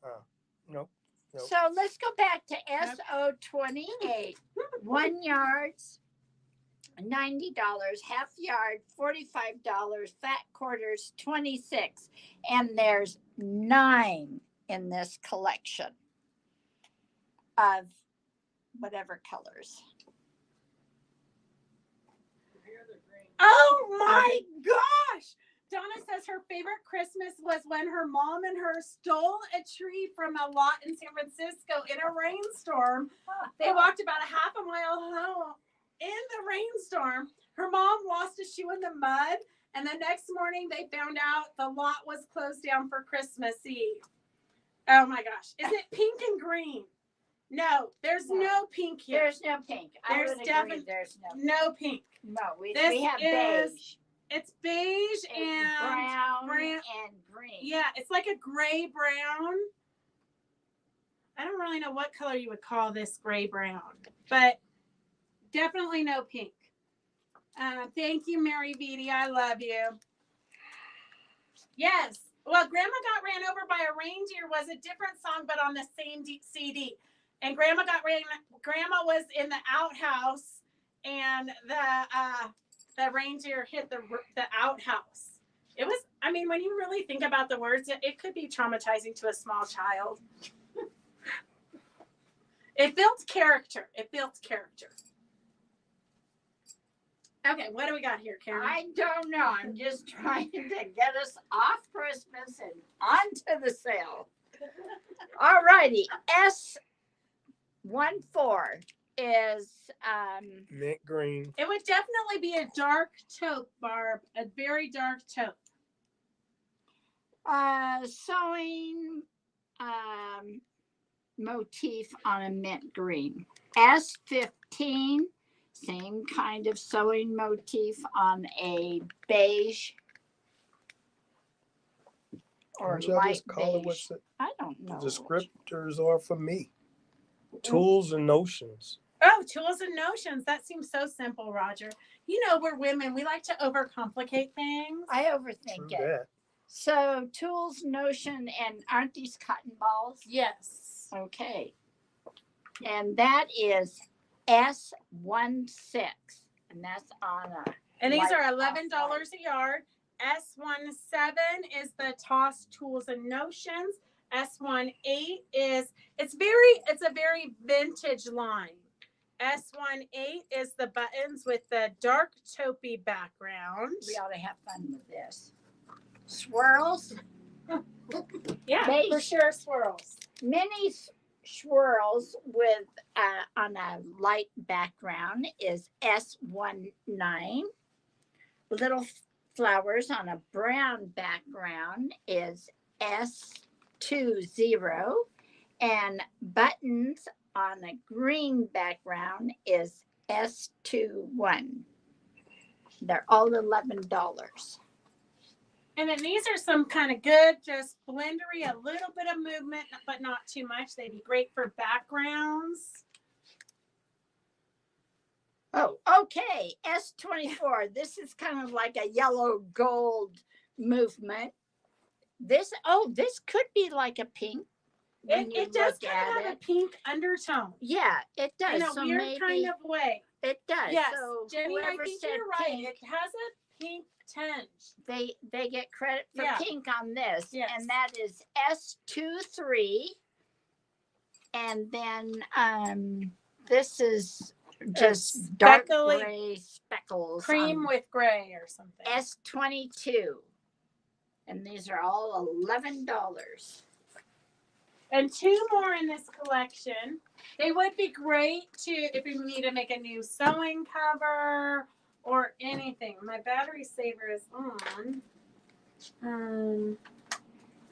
Nope. So let's go back to SO28. 1 yards, $90, half yard, $45, fat quarters, 26. And there's 9 in this collection of whatever colors. Oh my gosh! Donna says her favorite Christmas was when her mom and her stole a tree from a lot in San Francisco in a rainstorm. They walked about a half a mile home in the rainstorm. Her mom lost a shoe in the mud, and the next morning they found out the lot was closed down for Christmas Eve. Oh my gosh. Is it pink and green? No, there's no pink here. There's no pink. There's I would agree. definitely There's no pink. No pink. No, we This have is beige. It's beige and brown and green. Yeah, it's like a gray brown. I don't really know what color you would call this gray brown, but definitely no pink. Thank you, Mary Beatty. I love you. Yes. Well, Grandma Got Ran Over by a Reindeer was a different song, but on the same CD. And Grandma was in the outhouse, and the reindeer hit the outhouse. It was, when you really think about the words, it could be traumatizing to a small child. It built character. Okay, what do we got here, Karen? I don't know. I'm just trying to get us off Christmas and onto the sale. All righty. S14 is mint green. It would definitely be a dark taupe, Barb. A very dark taupe. Sewing motif on a mint green. S15, same kind of sewing motif on a beige or Don't y'all light just call it beige. what's I don't know. the descriptors are for me. Tools and notions. Oh, tools and notions. That seems so simple, Roger. We're women. We like to overcomplicate things. I overthink True it. that. So tools, notion, and aren't these cotton balls? Yes. Okay. And that is S16. And that's on a And these are light $11 off-white. a yard. S17 is the Toss Tools and Notions. S18 is it's a very vintage line. S18 is the buttons with the dark taupey background. We ought to have fun with this. Swirls. Yeah, Beige. for sure, swirls. Mini swirls with on a light background is S19. Little flowers on a brown background is S20. And buttons on a green background is S21. They're all $11. And then these are some kind of good, just blendery, a little bit of movement, but not too much. They'd be great for backgrounds. Oh, okay. S24. This is kind of like a yellow gold movement. This could be like a pink. It does kind of have a pink undertone. Yeah, it does. In a weird kind of way. It does. Yes, So Jenny, I whoever think said you're right. pink, It has a pink tinge. they get credit for Yeah. pink on this. Yes. And that is S23. And then this is just dark Speckly gray speckles. cream on with gray or something. S22. And these are all $11. And two more in this collection. They would be great to if you need to make a new sewing cover or anything. My battery saver is on.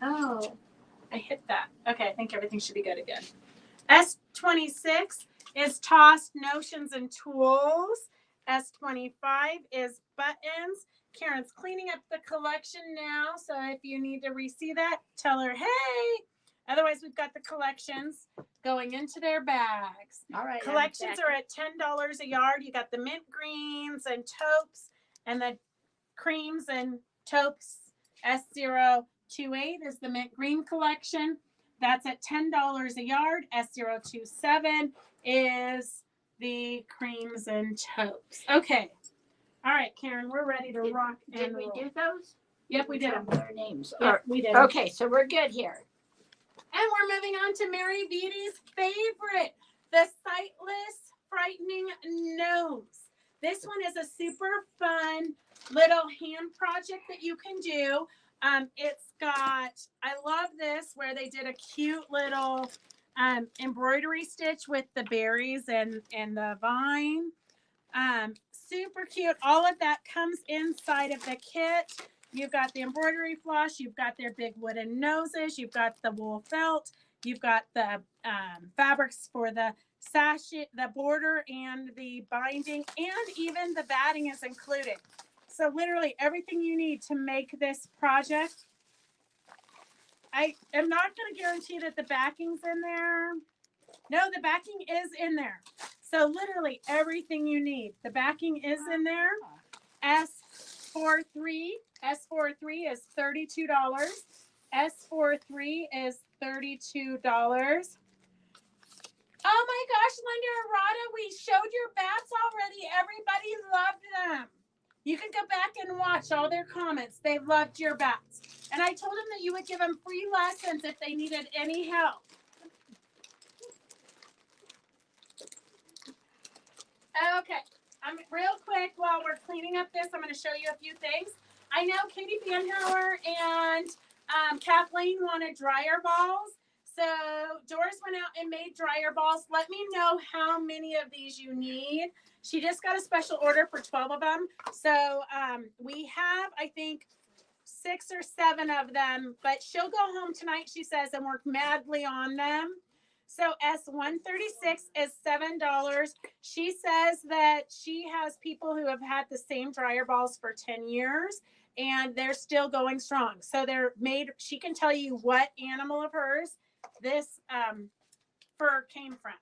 Oh, I hit that. Okay, I think everything should be good again. S26 is tossed notions and tools. S25 is buttons. Karen's cleaning up the collection now, so if you need to re-see that, tell her, hey. Otherwise, we've got the collections going into their bags. All right. Collections are at $10 a yard. You got the mint greens and taupes and the creams and taupes. S028 is the mint green collection. That's at $10 a yard. S027 is the creams and taupes. Okay. All right, Karen, we're ready to rock and Did we roll. do those? Yep, we did Tell them. their names. Yep, we did. Okay, so we're good here. And we're moving on to Mary Beatty's favorite, the Sightless Frightening Nose. This one is a super fun little hand project that you can do. It's got, I love this, where they did a cute little embroidery stitch with the berries and the vine. Super cute. All of that comes inside of the kit. You've got the embroidery floss. You've got their big wooden noses. You've got the wool felt. You've got the fabrics for the sachet, the border, and the binding, and even the batting is included. So literally everything you need to make this project. I am not going to guarantee that the backing's in there. No, the backing is in there. So literally everything you need. The backing is in there. S43 is $32. S43 is $32. Oh my gosh, Linda and Rada, we showed your bats already. Everybody loved them. You can go back and watch all their comments. They loved your bats. And I told them that you would give them free lessons if they needed any help. Okay, real quick while we're cleaning up this, I'm going to show you a few things. I know Katie Banhauer and Kathleen wanted dryer balls. So Doris went out and made dryer balls. Let me know how many of these you need. She just got a special order for 12 of them. So we have, I think, 6 or 7 of them. But she'll go home tonight, she says, and work madly on them. So S136 is $7. She says that she has people who have had the same dryer balls for 10 years and they're still going strong. So they're made, she can tell you what animal of hers this fur came from.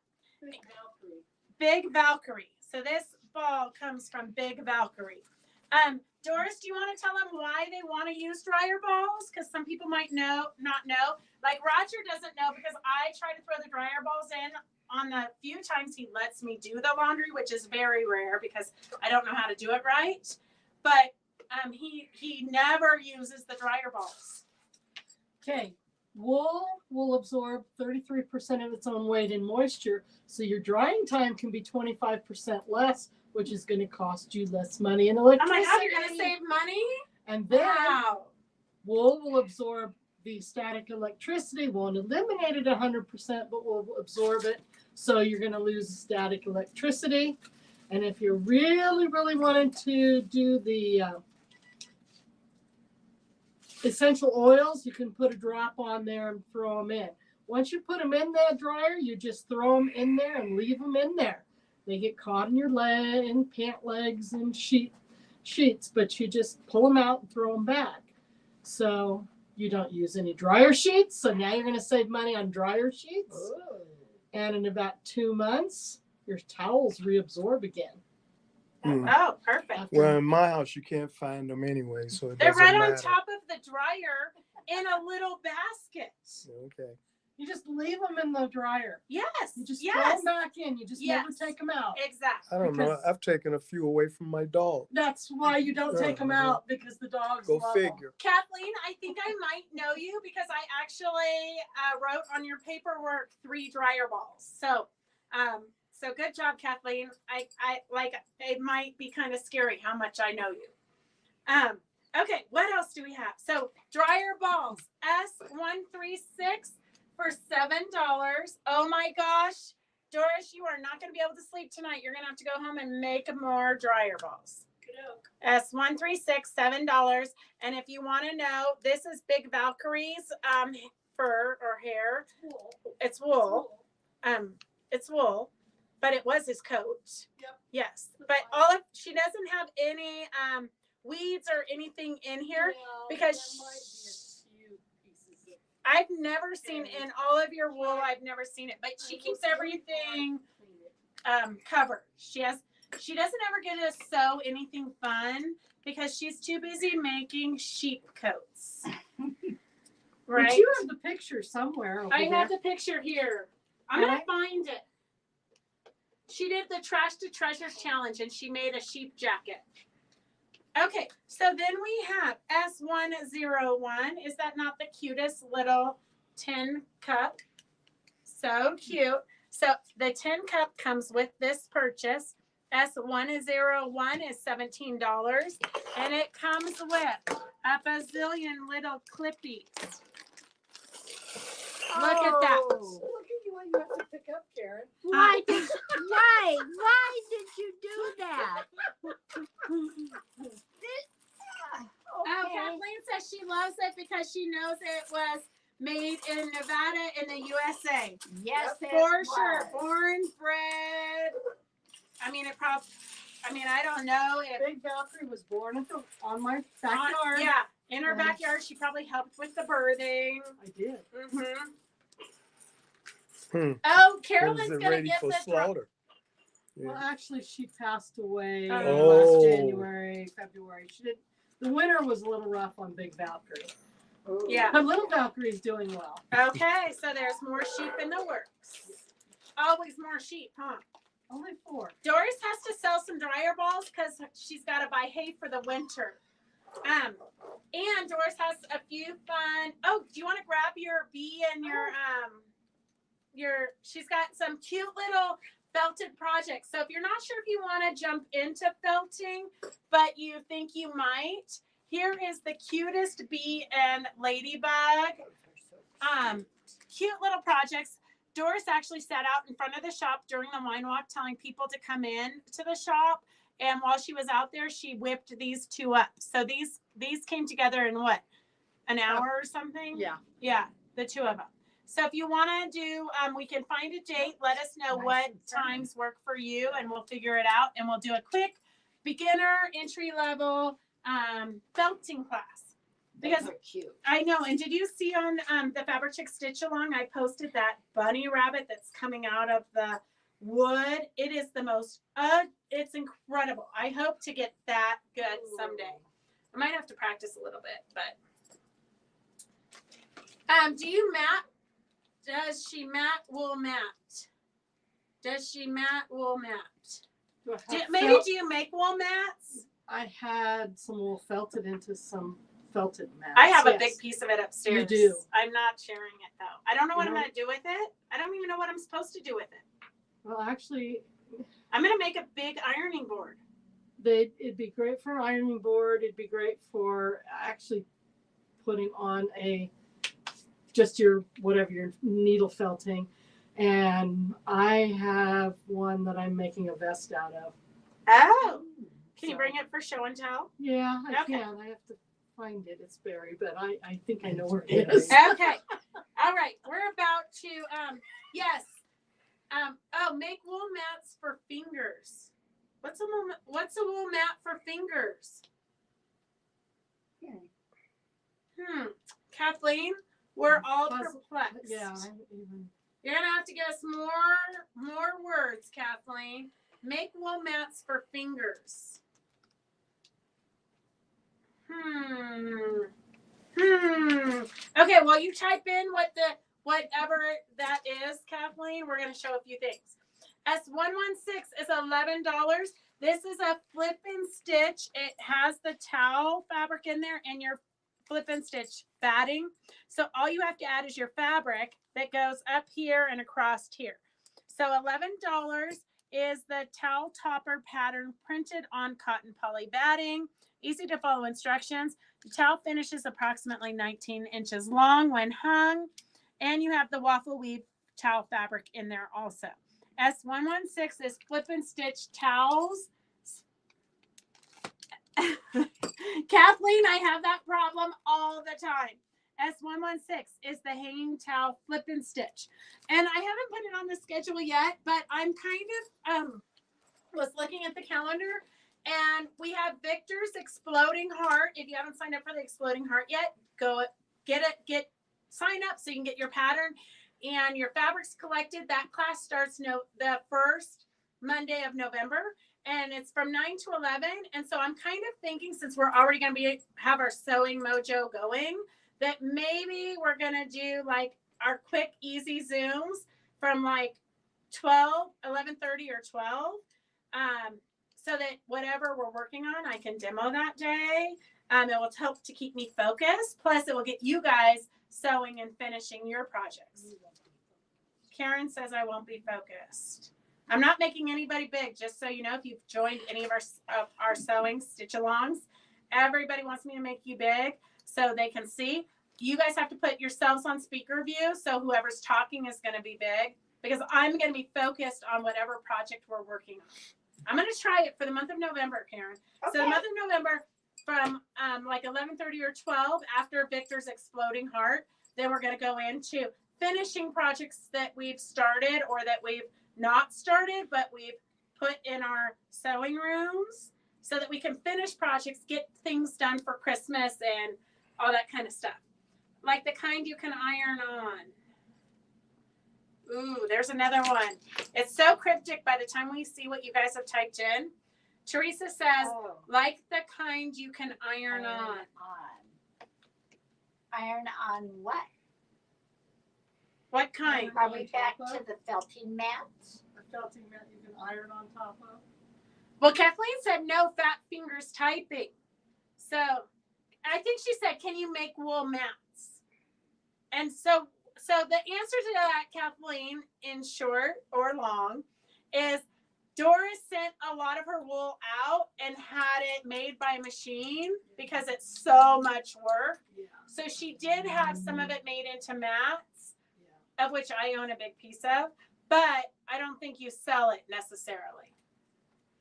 Big Valkyrie. So this ball comes from Big Valkyrie. Doris, do you want to tell them why they want to use dryer balls? Because some people might not know. Like Roger doesn't know because I try to throw the dryer balls in on the few times he lets me do the laundry, which is very rare because I don't know how to do it right. But he never uses the dryer balls. Okay, Wool will absorb 33% of its own weight in moisture, so your drying time can be 25% less, which is going to cost you less money in Oh electricity. my God, you're gonna save money? And then Wow. wool will absorb the static electricity, won't eliminate it 100%, but will absorb it. So you're going to lose static electricity. And if you're really, really wanting to do the essential oils, you can put a drop on there and throw them in. Once you put them in that dryer, you just throw them in there and leave them in there. They get caught in your leg and pant legs and sheets, but you just pull them out and throw them back. So you don't use any dryer sheets. So now you're going to save money on dryer sheets. Ooh. And in about 2 months, your towels reabsorb again. Oh, perfect. Well, in my house, you can't find them anyway, so it They're doesn't right matter. on top of the dryer in a little basket. Okay. You just leave them in the dryer. Yes. You just throw yes. them back in. You just never Yes. take them out. Exactly. I don't know. Because- I've taken a few away from my dog. That's why you don't take them out, because the dogs Go love 'em. figure. Kathleen, I think I might know you because I actually wrote on your paperwork 3 dryer balls. So, so good job, Kathleen. I like it might be kind of scary how much I know you. Okay, what else do we have? So dryer balls, S136 for $7. Oh my gosh, Doris, you are not going to be able to sleep tonight. You're going to have to go home and make more dryer balls. S136, $7. And if you want to know, this is Big Valkyrie's fur or hair. It's wool. It's wool, but it was his coat. Yep. Yes, but she doesn't have any weeds or anything in here because I've never seen in all of your wool. I've never seen it, but she keeps everything covered. She doesn't ever get to sew anything fun because she's too busy making sheep coats. Right? But you have the picture somewhere over I there. have the picture here. I'm gonna find it. She did the Trash to Treasures challenge and she made a sheep jacket. Okay, so then we have S101. Is that not the cutest little tin cup? So cute. So the tin cup comes with this purchase. S101 is $17. And it comes with a bazillion little clippies. Look at that. Look at you, what you have to pick up, Karen. Why did you do that? Oh, Kathleen says she loves it because she knows it was made in Nevada in the USA. Yes, it For sure. was. Born, bred. I don't know if. Big Valkyrie was born on my backyard. Yeah, in her backyard. She probably helped with the birthing. I did. Oh, Was Carolyn's it going to ready give for this. slaughter? Well, actually, she passed away Oh. last January, February. The winter was a little rough on Big Valkyrie. Yeah. But Little Valkyrie's doing well. Okay, so there's more sheep in the works. Always more sheep, huh? Only 4. Doris has to sell some dryer balls because she's got to buy hay for the winter. And Doris has a few fun. Oh, do you want to grab your bee and she's got some cute little felted projects. So if you're not sure if you want to jump into felting, but you think you might, here is the cutest bee and ladybug. Cute little projects. Doris actually sat out in front of the shop during the wine walk telling people to come in to the shop. And while she was out there, she whipped these 2 up. So these came together in what? An hour or something? Yeah. Yeah, the 2 of them. So if you want to do, we can find a date. Let us know what times work for you and we'll figure it out. And we'll do a quick beginner entry level felting class. Because cute. I know. And did you see on the Fabric Chick Stitch Along, I posted that bunny rabbit that's coming out of the wood. It is the most, it's incredible. I hope to get that good someday. I might have to practice a little bit, but. Do you mat? Does she mat wool mat? Does she mat wool mat? Maybe do you make wool mats? I had some wool felted into some felted mats. I have a yes. big piece of it upstairs. You do. I'm not sharing it though. I don't know what I'm No. going to do with it. I don't even know what I'm supposed to do with it. Well, actually, I'm going to make a big ironing board. it'd be great for an ironing board. It'd be great for actually putting on just your needle felting. And I have one that I'm making a vest out of. Oh. Can you So, bring it for show and tell? Yeah, I Okay. can. I have to find it. It's buried, but I think I know where it is. Okay. All right. We're about to, yes. Make wool mats for fingers. What's a wool mat for fingers? Kathleen, we're all perplexed. Yeah, I'm even. You're gonna have to give us more words, Kathleen. Make wool mats for fingers. Okay, well you type in whatever that is, Kathleen. We're gonna show a few things. S116 is $11. This is a flip and stitch. It has the towel fabric in there and your flip and stitch batting. So all you have to add is your fabric that goes up here and across here. So $11 is the towel topper pattern printed on cotton poly batting. Easy to follow instructions. The towel finish is approximately 19 inches long when hung. And you have the waffle weave towel fabric in there also. S116 is flip and stitch towels. Kathleen, I have that problem all the time. S116 is the hanging towel flip and stitch. And I haven't put it on the schedule yet, but I'm kind of was looking at the calendar and we have Victor's Exploding Heart. If you haven't signed up for the Exploding Heart yet, go sign up so you can get your pattern and your fabrics collected. That class starts the first Monday of November. And it's from 9 to 11. And so I'm kind of thinking, since we're already going to have our sewing mojo going, that maybe we're going to do like our quick, easy Zooms from like 11:30 or 12. So that whatever we're working on, I can demo that day. It will help to keep me focused. Plus, it will get you guys sewing and finishing your projects. Karen says I won't be focused. I'm not making anybody big, just so you know, if you've joined any of our sewing stitch-alongs, everybody wants me to make you big so they can see. You guys have to put yourselves on speaker view, so whoever's talking is going to be big, because I'm going to be focused on whatever project we're working on. I'm going to try it for the month of November, Karen. Okay. So the month of November, from like 11:30 or 12, after Victor's Exploding Heart, then we're going to go into finishing projects that we've started or that we've not started, but we've put in our sewing rooms so that we can finish projects, get things done for Christmas and all that kind of stuff. Like the kind you can iron on. Ooh, there's another one. It's so cryptic by the time we see what you guys have typed in. Teresa says, like the kind you can iron on. Iron on what? What kind? Are we back to the felting mats? A felting mat you can iron on top of. Well, Kathleen said no fat fingers typing. So I think she said, can you make wool mats? And so the answer to that, Kathleen, in short or long, is Doris sent a lot of her wool out and had it made by machine because it's so much work. Yeah. So she did have some of it made into mats, of which I own a big piece of, but I don't think you sell it necessarily.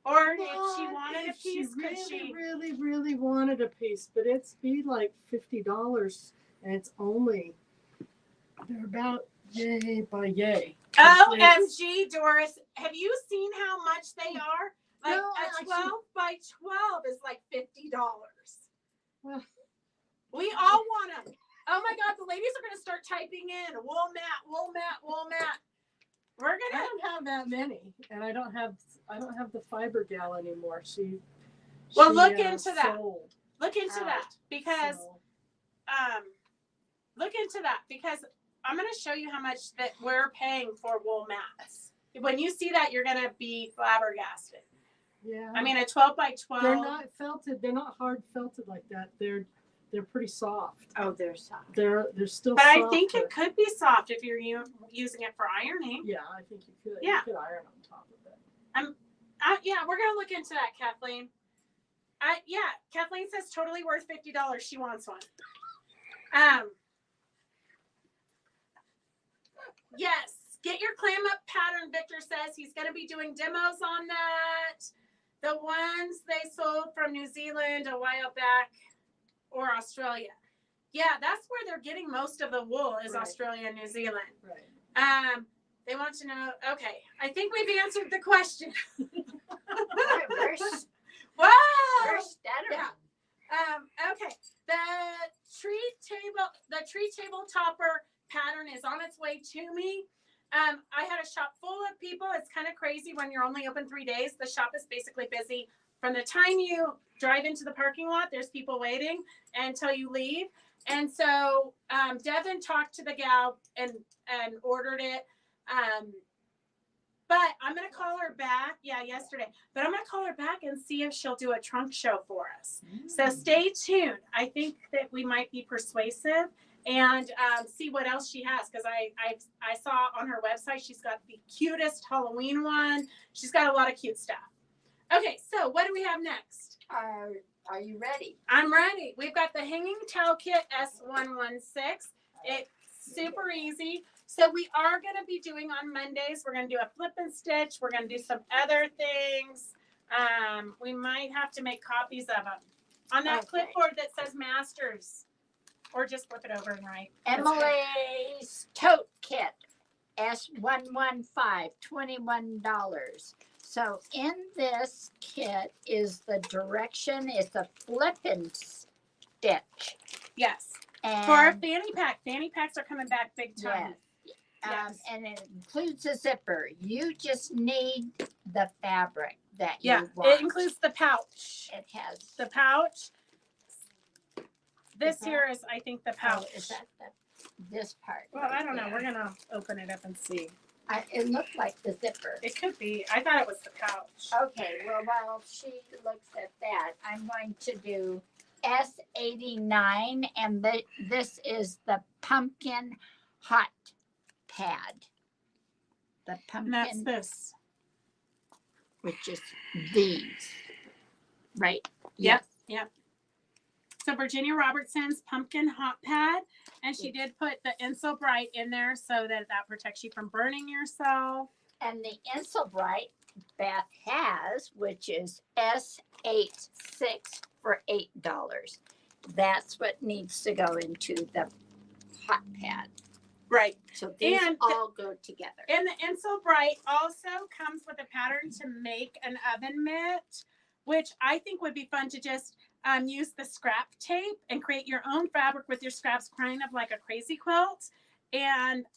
Or if she wanted a piece, could she? Really wanted a piece, but it's be like $50, and it's only they're about yay by yay. OMG, Doris, have you seen how much they are? Like No, a 12 by 12 is like $50. Well, We all want them. Oh my God, the ladies are going to start typing in wool mat, wool mat, wool mat. We're I gonna. don't have that many, and I don't have the fiber gal anymore. Well, look into that. sold Look into out, that because so. look into that because I'm going to show you how much that we're paying for wool mats. When you see that, you're going to be flabbergasted. Yeah. I mean, a 12 by 12. They're not felted. They're not hard felted like that. They're they're pretty soft. Oh, they're soft. They're still But soft. I think it could be soft if you're using it for ironing. Yeah, I think you could. Yeah. You could iron on top of it. Yeah, we're gonna look into that, Kathleen. Kathleen says totally worth $50. She wants one. Yes, get your clam up pattern. Victor says he's gonna be doing demos on that. The ones they sold from New Zealand a while back or Australia. Yeah, that's where they're getting most of the wool is Right. Australia and New Zealand. Right. They want to know. Okay, I think we've answered the question. We're Whoa! stuttering. Yeah. Okay. The tree table topper pattern is on its way to me. I had a shop full of people. It's kind of crazy when you're only open 3 days. The shop is basically busy from the time you drive into the parking lot. There's people waiting until you leave. And so Devin talked to the gal and ordered it. But I'm going to call her back. Yeah, yesterday. But I'm going to call her back and see if she'll do a trunk show for us. So stay tuned. I think that we might be persuasive and see what else she has. Because I saw on her website, she's got the cutest Halloween one. She's got a lot of cute stuff. Okay, so what do we have next? Are you ready? I'm ready. We've got the hanging towel kit S116. It's super easy. So we are going to be doing on Mondays, we're going to do a flip and stitch. We're going to do some other things. We might have to make copies of them. On that clipboard that says Masters. Or just flip it over and write. Emily's tote kit S115, $21. So in this kit is the direction. It's a flip and stitch. Yes. And For our fanny pack. Fanny packs are coming back big time. Yes. And it includes a zipper. You just need the fabric that you want. It includes the pouch. It has The pouch. This The here is, I think, the pouch. is that this part? Well, I don't know. We're going to open it up and see. It looked like the zipper. It could be. I thought it was the pouch. Okay, well, while she looks at that, I'm going to do S89, and this is the pumpkin hot pad. The And that's pumpkin, this. which is these, right? Yep. So Virginia Robertson's pumpkin hot pad, and she did put the Insul Bright in there so that protects you from burning yourself. And the Insul Bright Beth has, which is S86 for $8. That's what needs to go into the hot pad. Right. So these And all go together. And the Insul Bright also comes with a pattern to make an oven mitt, which I think would be fun to just use the scrap tape and create your own fabric with your scraps, kind of like a crazy quilt. And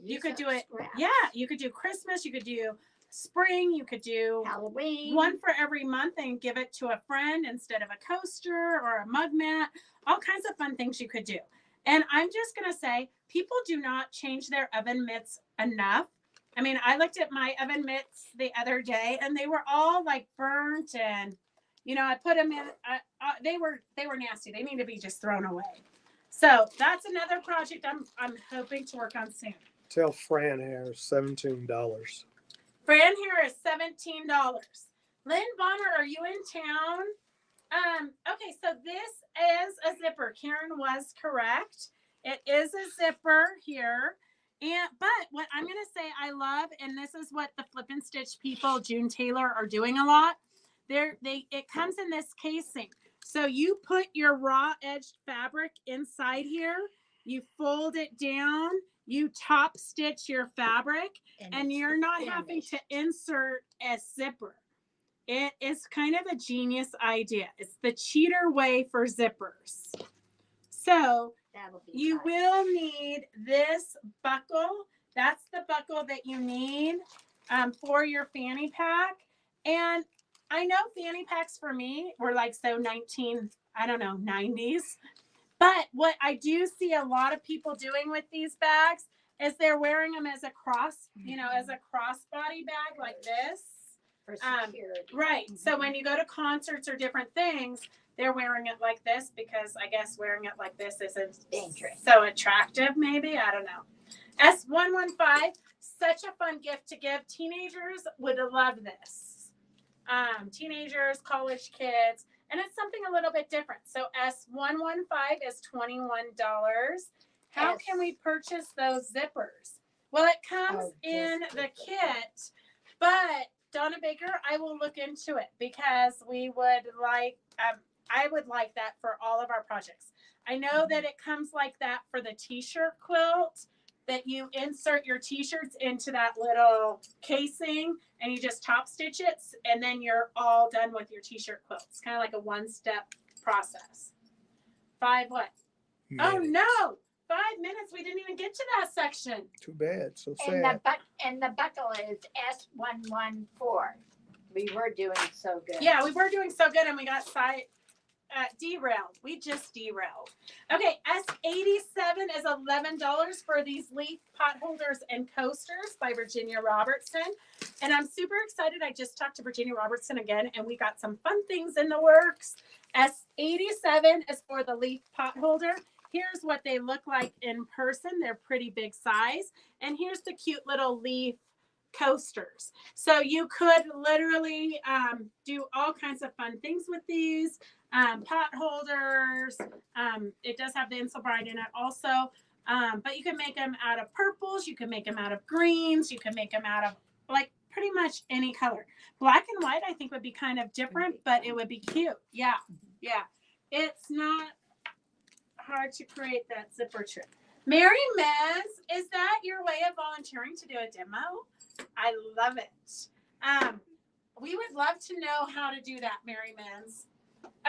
you could do it. Scrap. Yeah, you could do Christmas. You could do spring. You could do Halloween. one for every month and give it to a friend instead of a coaster or a mug mat. All kinds of fun things you could do. And I'm just going to say, people do not change their oven mitts enough. I mean, I looked at my oven mitts the other day and they were all like burnt and, you know, I put them in, they were nasty. They need to be just thrown away. So that's another project I'm hoping to work on soon. Tell Fran here $17. Fran here is $17. Lynn Bonner, are you in town? Okay, so this is a zipper. Karen was correct. It is a zipper here. But what I'm going to say I love, and this is what the flip and stitch people, June Taylor, are doing a lot. It comes in this casing. So you put your raw edged fabric inside here, you fold it down, you top stitch your fabric, and you're not having to insert a zipper. It is kind of a genius idea. It's the cheater way for zippers. So you will need this buckle. That's the buckle that you need for your fanny pack. And I know fanny packs for me were like so 90s. But what I do see a lot of people doing with these bags is they're wearing them as a as a crossbody bag like this. For security. Right. So when you go to concerts or different things, they're wearing it like this because I guess wearing it like this isn't Dangerous. so attractive, maybe. I don't know. S115, such a fun gift to give. Teenagers would love this. Teenagers, college kids, and it's something a little bit different. So S115 is $21. How can we purchase those zippers? Well, it comes in the kit, but Donna Baker, I will look into it because we would like, I would like that for all of our projects. I know that it comes like that for the t-shirt quilt, that you insert your t-shirts into that little casing and you just top stitch it, and then you're all done with your t-shirt quilt. It's kind of like a one-step process. 5 what? Oh no! 5 minutes. We didn't even get to that section. Too bad. So And sad. the buckle is S114. We were doing so good. Yeah, we were doing so good, and we got derailed. We just derailed. Okay, S87 is $11 for these leaf pot holders and coasters by Virginia Robertson. And I'm super excited. I just talked to Virginia Robertson again, and we got some fun things in the works. S87 is for the leaf pot holder. Here's what they look like in person. They're pretty big size. And here's the cute little leaf coasters. So you could literally do all kinds of fun things with these. Pot holders. It does have the Insel Bride in it also. But you can make them out of purples. You can make them out of greens. You can make them out of like pretty much any color. Black and white, I think, would be kind of different, but it would be cute. Yeah. Yeah. It's not hard to create that zipper trick. Mary Mez, is that your way of volunteering to do a demo? I love it. We would love to know how to do that, Mary Mez.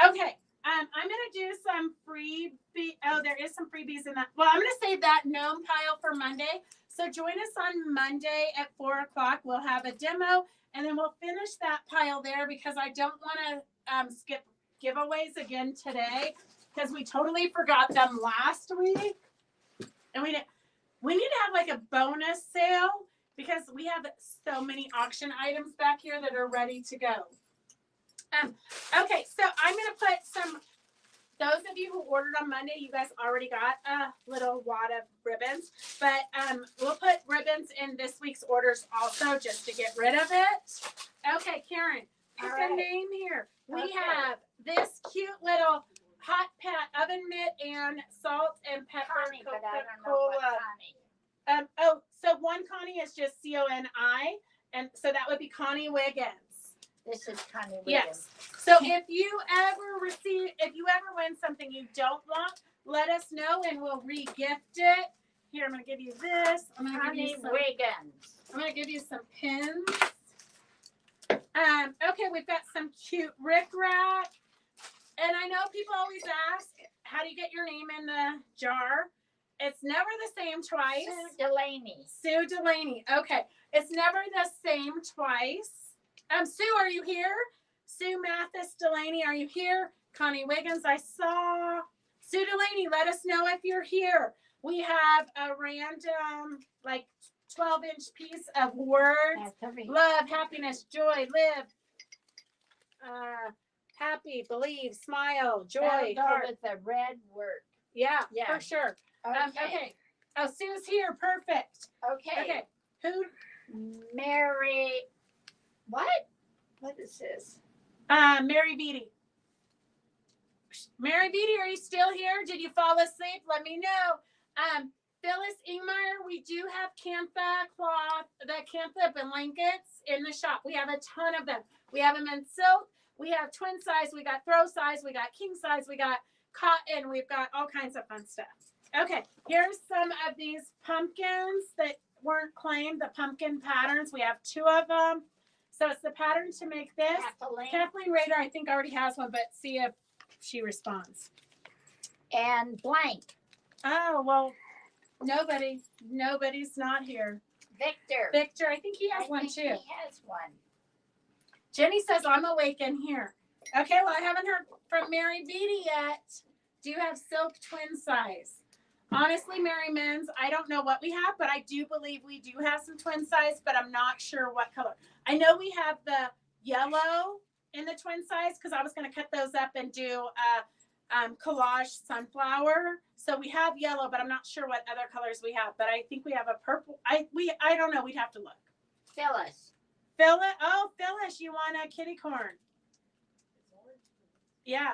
Okay, I'm gonna do some freebie. Oh, there is some freebies in that. Well, I'm gonna save that gnome pile for Monday. So join us on Monday at 4:00. We'll have a demo, and then we'll finish that pile there because I don't want to skip giveaways again today because we totally forgot them last week, and we need to have like a bonus sale because we have so many auction items back here that are ready to go. Okay, so I'm going to put some, those of you who ordered on Monday, you guys already got a little wad of ribbons, but we'll put ribbons in this week's orders also just to get rid of it. Okay, Karen, pick a name here. We have this cute little hot pat oven mitt and salt and pepper Connie, but I don't know what Connie. So one Connie is just CONI, and so that would be Connie Wiggins. This is Connie Wiggins. Yes. So if you ever win something you don't want, let us know and we'll re-gift it. Here, I'm going to give you this. Connie Wiggins. I'm going to give you some pins. Okay, we've got some cute rickrack. And I know people always ask, how do you get your name in the jar? It's never the same twice. Sue Delaney. Sue Delaney. Okay. It's never the same twice. Sue, are you here? Sue Mathis Delaney, are you here? Connie Wiggins, I saw. Sue Delaney, let us know if you're here. We have a random, like, 12-inch piece of words. Love, happiness, joy, live, happy, believe, smile, joy, heart. With the red word. Yeah, for sure. Okay. Oh, Sue's here. Perfect. Okay. Who? Mary. What? What is this? Mary Beatty. Mary Beatty, are you still here? Did you fall asleep? Let me know. Phyllis Ingmeyer, we do have Cantha cloth, the Cantha blankets in the shop. We have a ton of them. We have them in silk. We have twin size. We got throw size. We got king size. We got cotton. We've got all kinds of fun stuff. Okay, here's some of these pumpkins that weren't claimed, the pumpkin patterns. We have 2 of them. So it's the pattern to make this. Kathleen Rader, I think, already has one, but see if she responds. And blank. Oh, well, nobody's not here. Victor, I think he has one too. He has one. Jenny says, I'm awake in here. Okay, well, I haven't heard from Mary Beatty yet. Do you have silk twin size? Honestly, Mary Men's, I don't know what we have, but I do believe we do have some twin size, but I'm not sure what color. I know we have the yellow in the twin size because I was going to cut those up and do collage sunflower. So we have yellow, but I'm not sure what other colors we have. But I think we have a purple. I don't know. We'd have to look. Phyllis. Phyllis, oh Phyllis, you want a kitty corn? Yeah.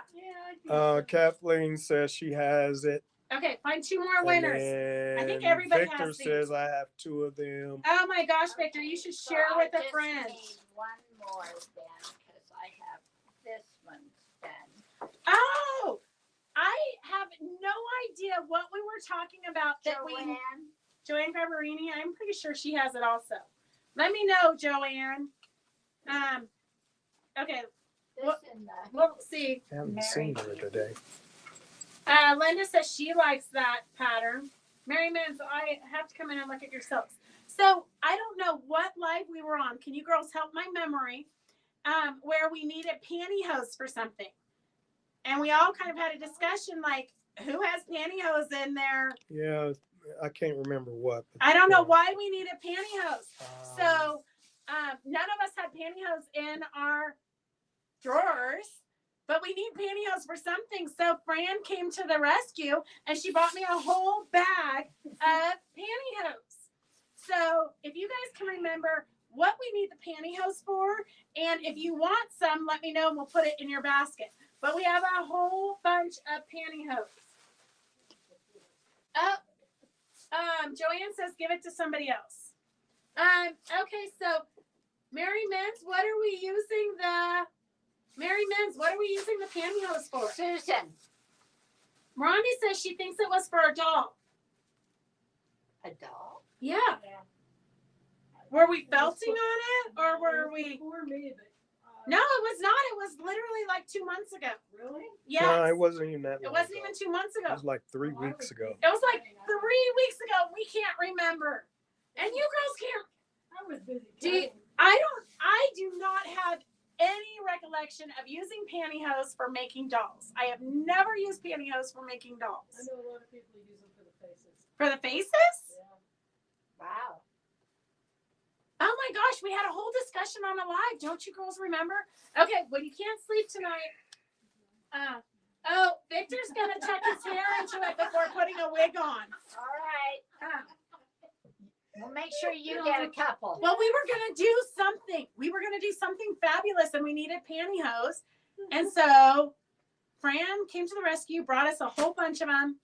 Kathleen says she has it. Okay, find 2 more And winners. I think everybody Victor has these. says I have 2 of them. Oh my gosh, Victor, you should share So with I a just friend. need one more then, because I have this one done. Oh, I have no idea what we were talking about that Joanne Garbarini, I'm pretty sure she has it also. Let me know, Joanne. Okay, This and the we'll see. I haven't Mary. seen her today. Linda says she likes that pattern. Mary Mans, I have to come in and look at your silks. So I don't know what live we were on. Can you girls help my memory? Where we needed pantyhose for something. And we all kind of had a discussion like, who has pantyhose in there? Yeah, I can't remember what. I don't know why we needed pantyhose. Um, So none of us had pantyhose in our drawers, but we need pantyhose for something. So Fran came to the rescue and she bought me a whole bag of pantyhose. So if you guys can remember what we need the pantyhose for, and if you want some, let me know and we'll put it in your basket. But we have a whole bunch of pantyhose. Joanne says give it to somebody else. Okay, so Mary Mintz, what are we using the pantyhose for? Susan. Rondi says she thinks it was for a doll. A doll? Yeah. Were we felting on it or were we? For me, but, No, it was not. It was literally like 2 months ago. Really? Yes. No, it wasn't even that It long wasn't ago. even 2 months It ago. was like 3 weeks ago. It was like 3 weeks ago. We can't remember. And you girls can't. I was busy. Do you- I do not have any recollection of using pantyhose for making dolls. I have never used pantyhose for making I dolls. know a lot of people use them for the faces. For the faces? Yeah. Wow. Oh my gosh, we had a whole discussion on a live. Don't you girls remember? Okay, well, you can't sleep tonight. Victor's going to tuck his hair into it before putting a wig on. All right. Uh, We'll make sure you get a couple. well, we were going to do something. We were going to do something fabulous, and we needed pantyhose. And so Fran came to the rescue, brought us a whole bunch of them.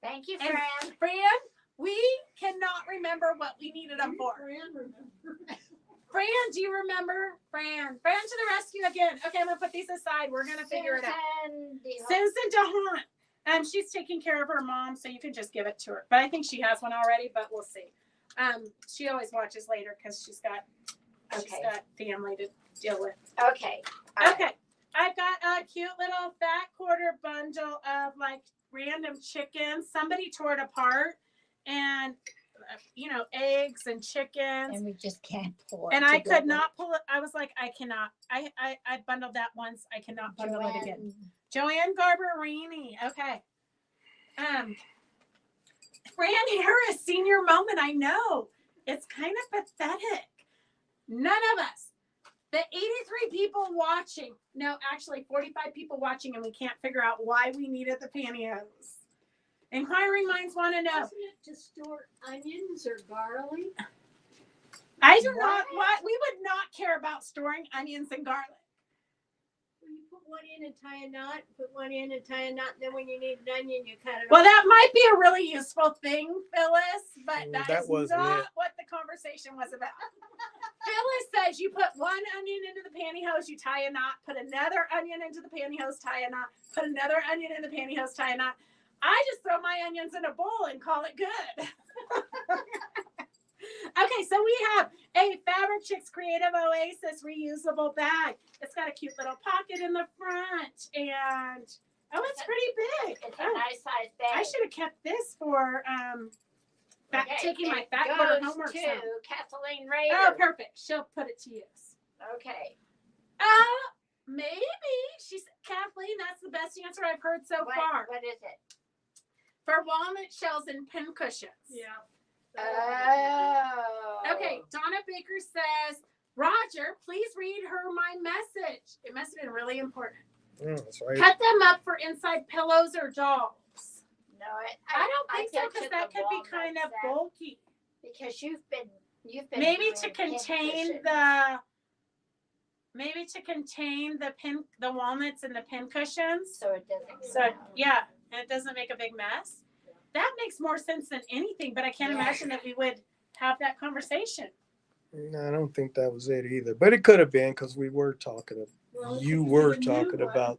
Thank you, And Fran. Fran, we cannot remember what we needed them for. Fran, do you remember? Fran to the rescue again. Okay, I'm going to put these aside. We're going to figure it out. Susan DeHaan. She's taking care of her mom, so you can just give it to her. But I think she has one already, but we'll see. She always watches later because she's got family to deal with. Okay. All right. Okay, I've got a cute little fat quarter bundle of like random chickens. Somebody tore it apart, and eggs and chickens. And we just can't pull it And I together. could not pull it. I was like, I cannot. I bundled that once. I cannot bundle it again. Joanne Garbarini. Okay. Fran Harris, senior moment. I know. It's kind of pathetic. None of us. The 83 people watching. No, actually 45 people watching, and we can't figure out why we needed the pantyhose. Inquiring minds want to know. Wasn't it to store onions or garlic? I do not. What we would not care about storing onions and garlic. Well, you put one in and tie a knot, put one in and tie a knot, and then when you need an onion, you cut it Well, off. that might be a really useful thing, Phyllis, but That that is wasn't not it. what the conversation was about. Phyllis says you put one onion into the pantyhose, you tie a knot, put another onion into the pantyhose, tie a knot, put another onion in the pantyhose, tie a knot. I just throw my onions in a bowl and call it good. Okay, so we have a Fabric Chicks Creative Oasis reusable bag. It's got a cute little pocket in the front, and it's pretty big. It's a nice size bag. I should have kept this for taking my fat It quarter goes homework. to some. Kathleen Rader. Oh, perfect. She'll put it to use. Okay. Maybe. She's Kathleen. That's the best answer I've heard so far. What is it? For walnut shells and pincushions. Yeah. Oh. Okay. Donna Baker says Roger, please read her my message. It must have been really important. That's right. Cut them up for inside pillows or dolls. No, I don't think so get because to that the could be walnut kind of set bulky. because you've been Maybe to doing contain pincushions. the walnuts and the pin cushions. So it doesn't. So yeah, and it doesn't make a big mess. That makes more sense than anything, but I can't imagine that we would have that conversation. No, I don't think that was it either. But it could have been because we were talking. You were talking about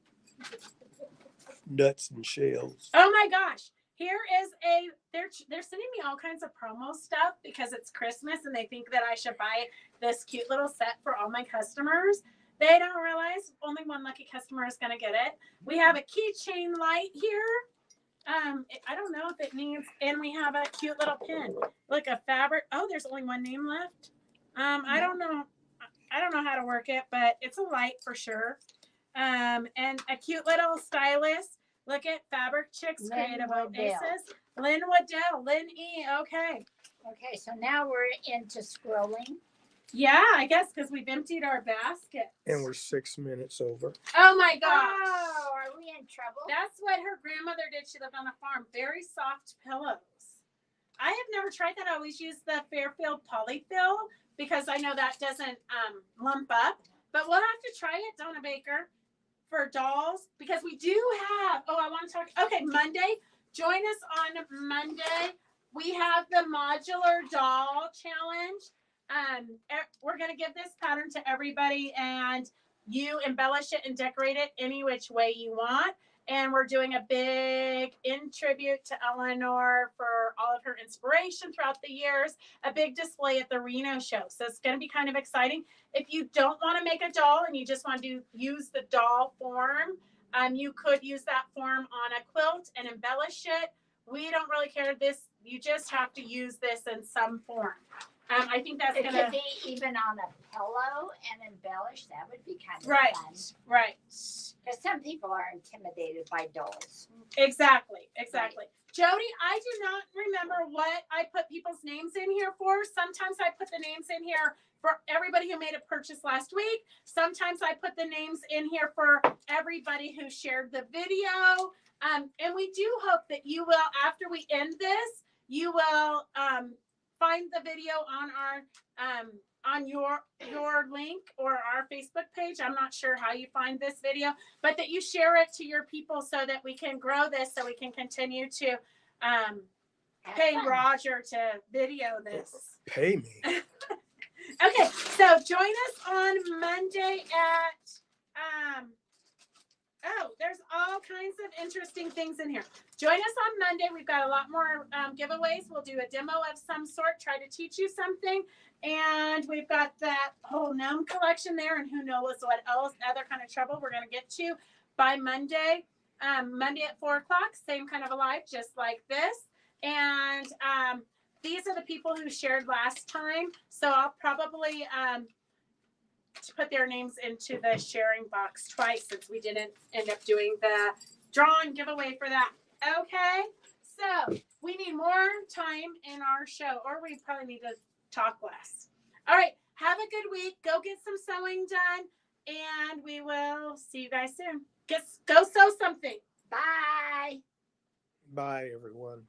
nuts and shells. Oh my gosh. Here is they're sending me all kinds of promo stuff because it's Christmas and they think that I should buy this cute little set for all my customers. They don't realize only one lucky customer is going to get it. We have a keychain light here. I don't know if it needs, and we have a cute little pin, like a fabric. Oh, there's only one name left. I don't know how to work it, but it's a light for sure. And a cute little stylus. Look at Fabric Chicks Creative Oasis. Lynn Waddell. Lynn E. Okay. Okay, so now we're into scrolling. Yeah, I guess because we've emptied our basket. And we're 6 minutes over. Oh my gosh. Oh, are we in trouble? That's what her grandmother did. She lived on a farm. Very soft pillows. I have never tried that. I always use the Fairfield Polyfill because I know that doesn't lump up. But we'll have to try it, Donna Baker, for dolls because we do have. Oh, I want to talk. Okay, Monday. Join us on Monday. We have the modular doll challenge. We're going to give this pattern to everybody and you embellish it and decorate it any which way you want. And we're doing a big in tribute to Eleanor for all of her inspiration throughout the years, a big display at the Reno show. So it's going to be kind of exciting. If you don't want to make a doll and you just want to use the doll form, you could use that form on a quilt and embellish it. We don't really care. You just have to use this in some form. I think that's It gonna could be even on a pillow and embellished. That would be kind of right, fun. right. Because some people are intimidated by dolls. Exactly. Jody, I do not remember what I put people's names in here for. Sometimes I put the names in here for everybody who made a purchase last week. Sometimes I put the names in here for everybody who shared the video. And we do hope that you will, after we end this, you will find the video on our on your link or our Facebook page. I'm not sure how you find this video, but that you share it to your people so that we can grow this, so we can continue to pay Roger to video this. Pay me. Okay, so join us on Monday at there's all kinds of interesting things in here. Join us on Monday. We've got a lot more giveaways. We'll do a demo of some sort, try to teach you something. And we've got that whole gnome collection there, and who knows what else, other kind of trouble we're going to get to by Monday. Monday at 4 o'clock, same kind of a live, just like this. And these are the people who shared last time. So I'll probably to put their names into the sharing box twice since we didn't end up doing the drawing giveaway for that. Okay, so we need more time in our show, or we probably need to talk less. All right, have a good week. Go get some sewing done, and we will see you guys soon. Go sew something. Bye. Bye, everyone.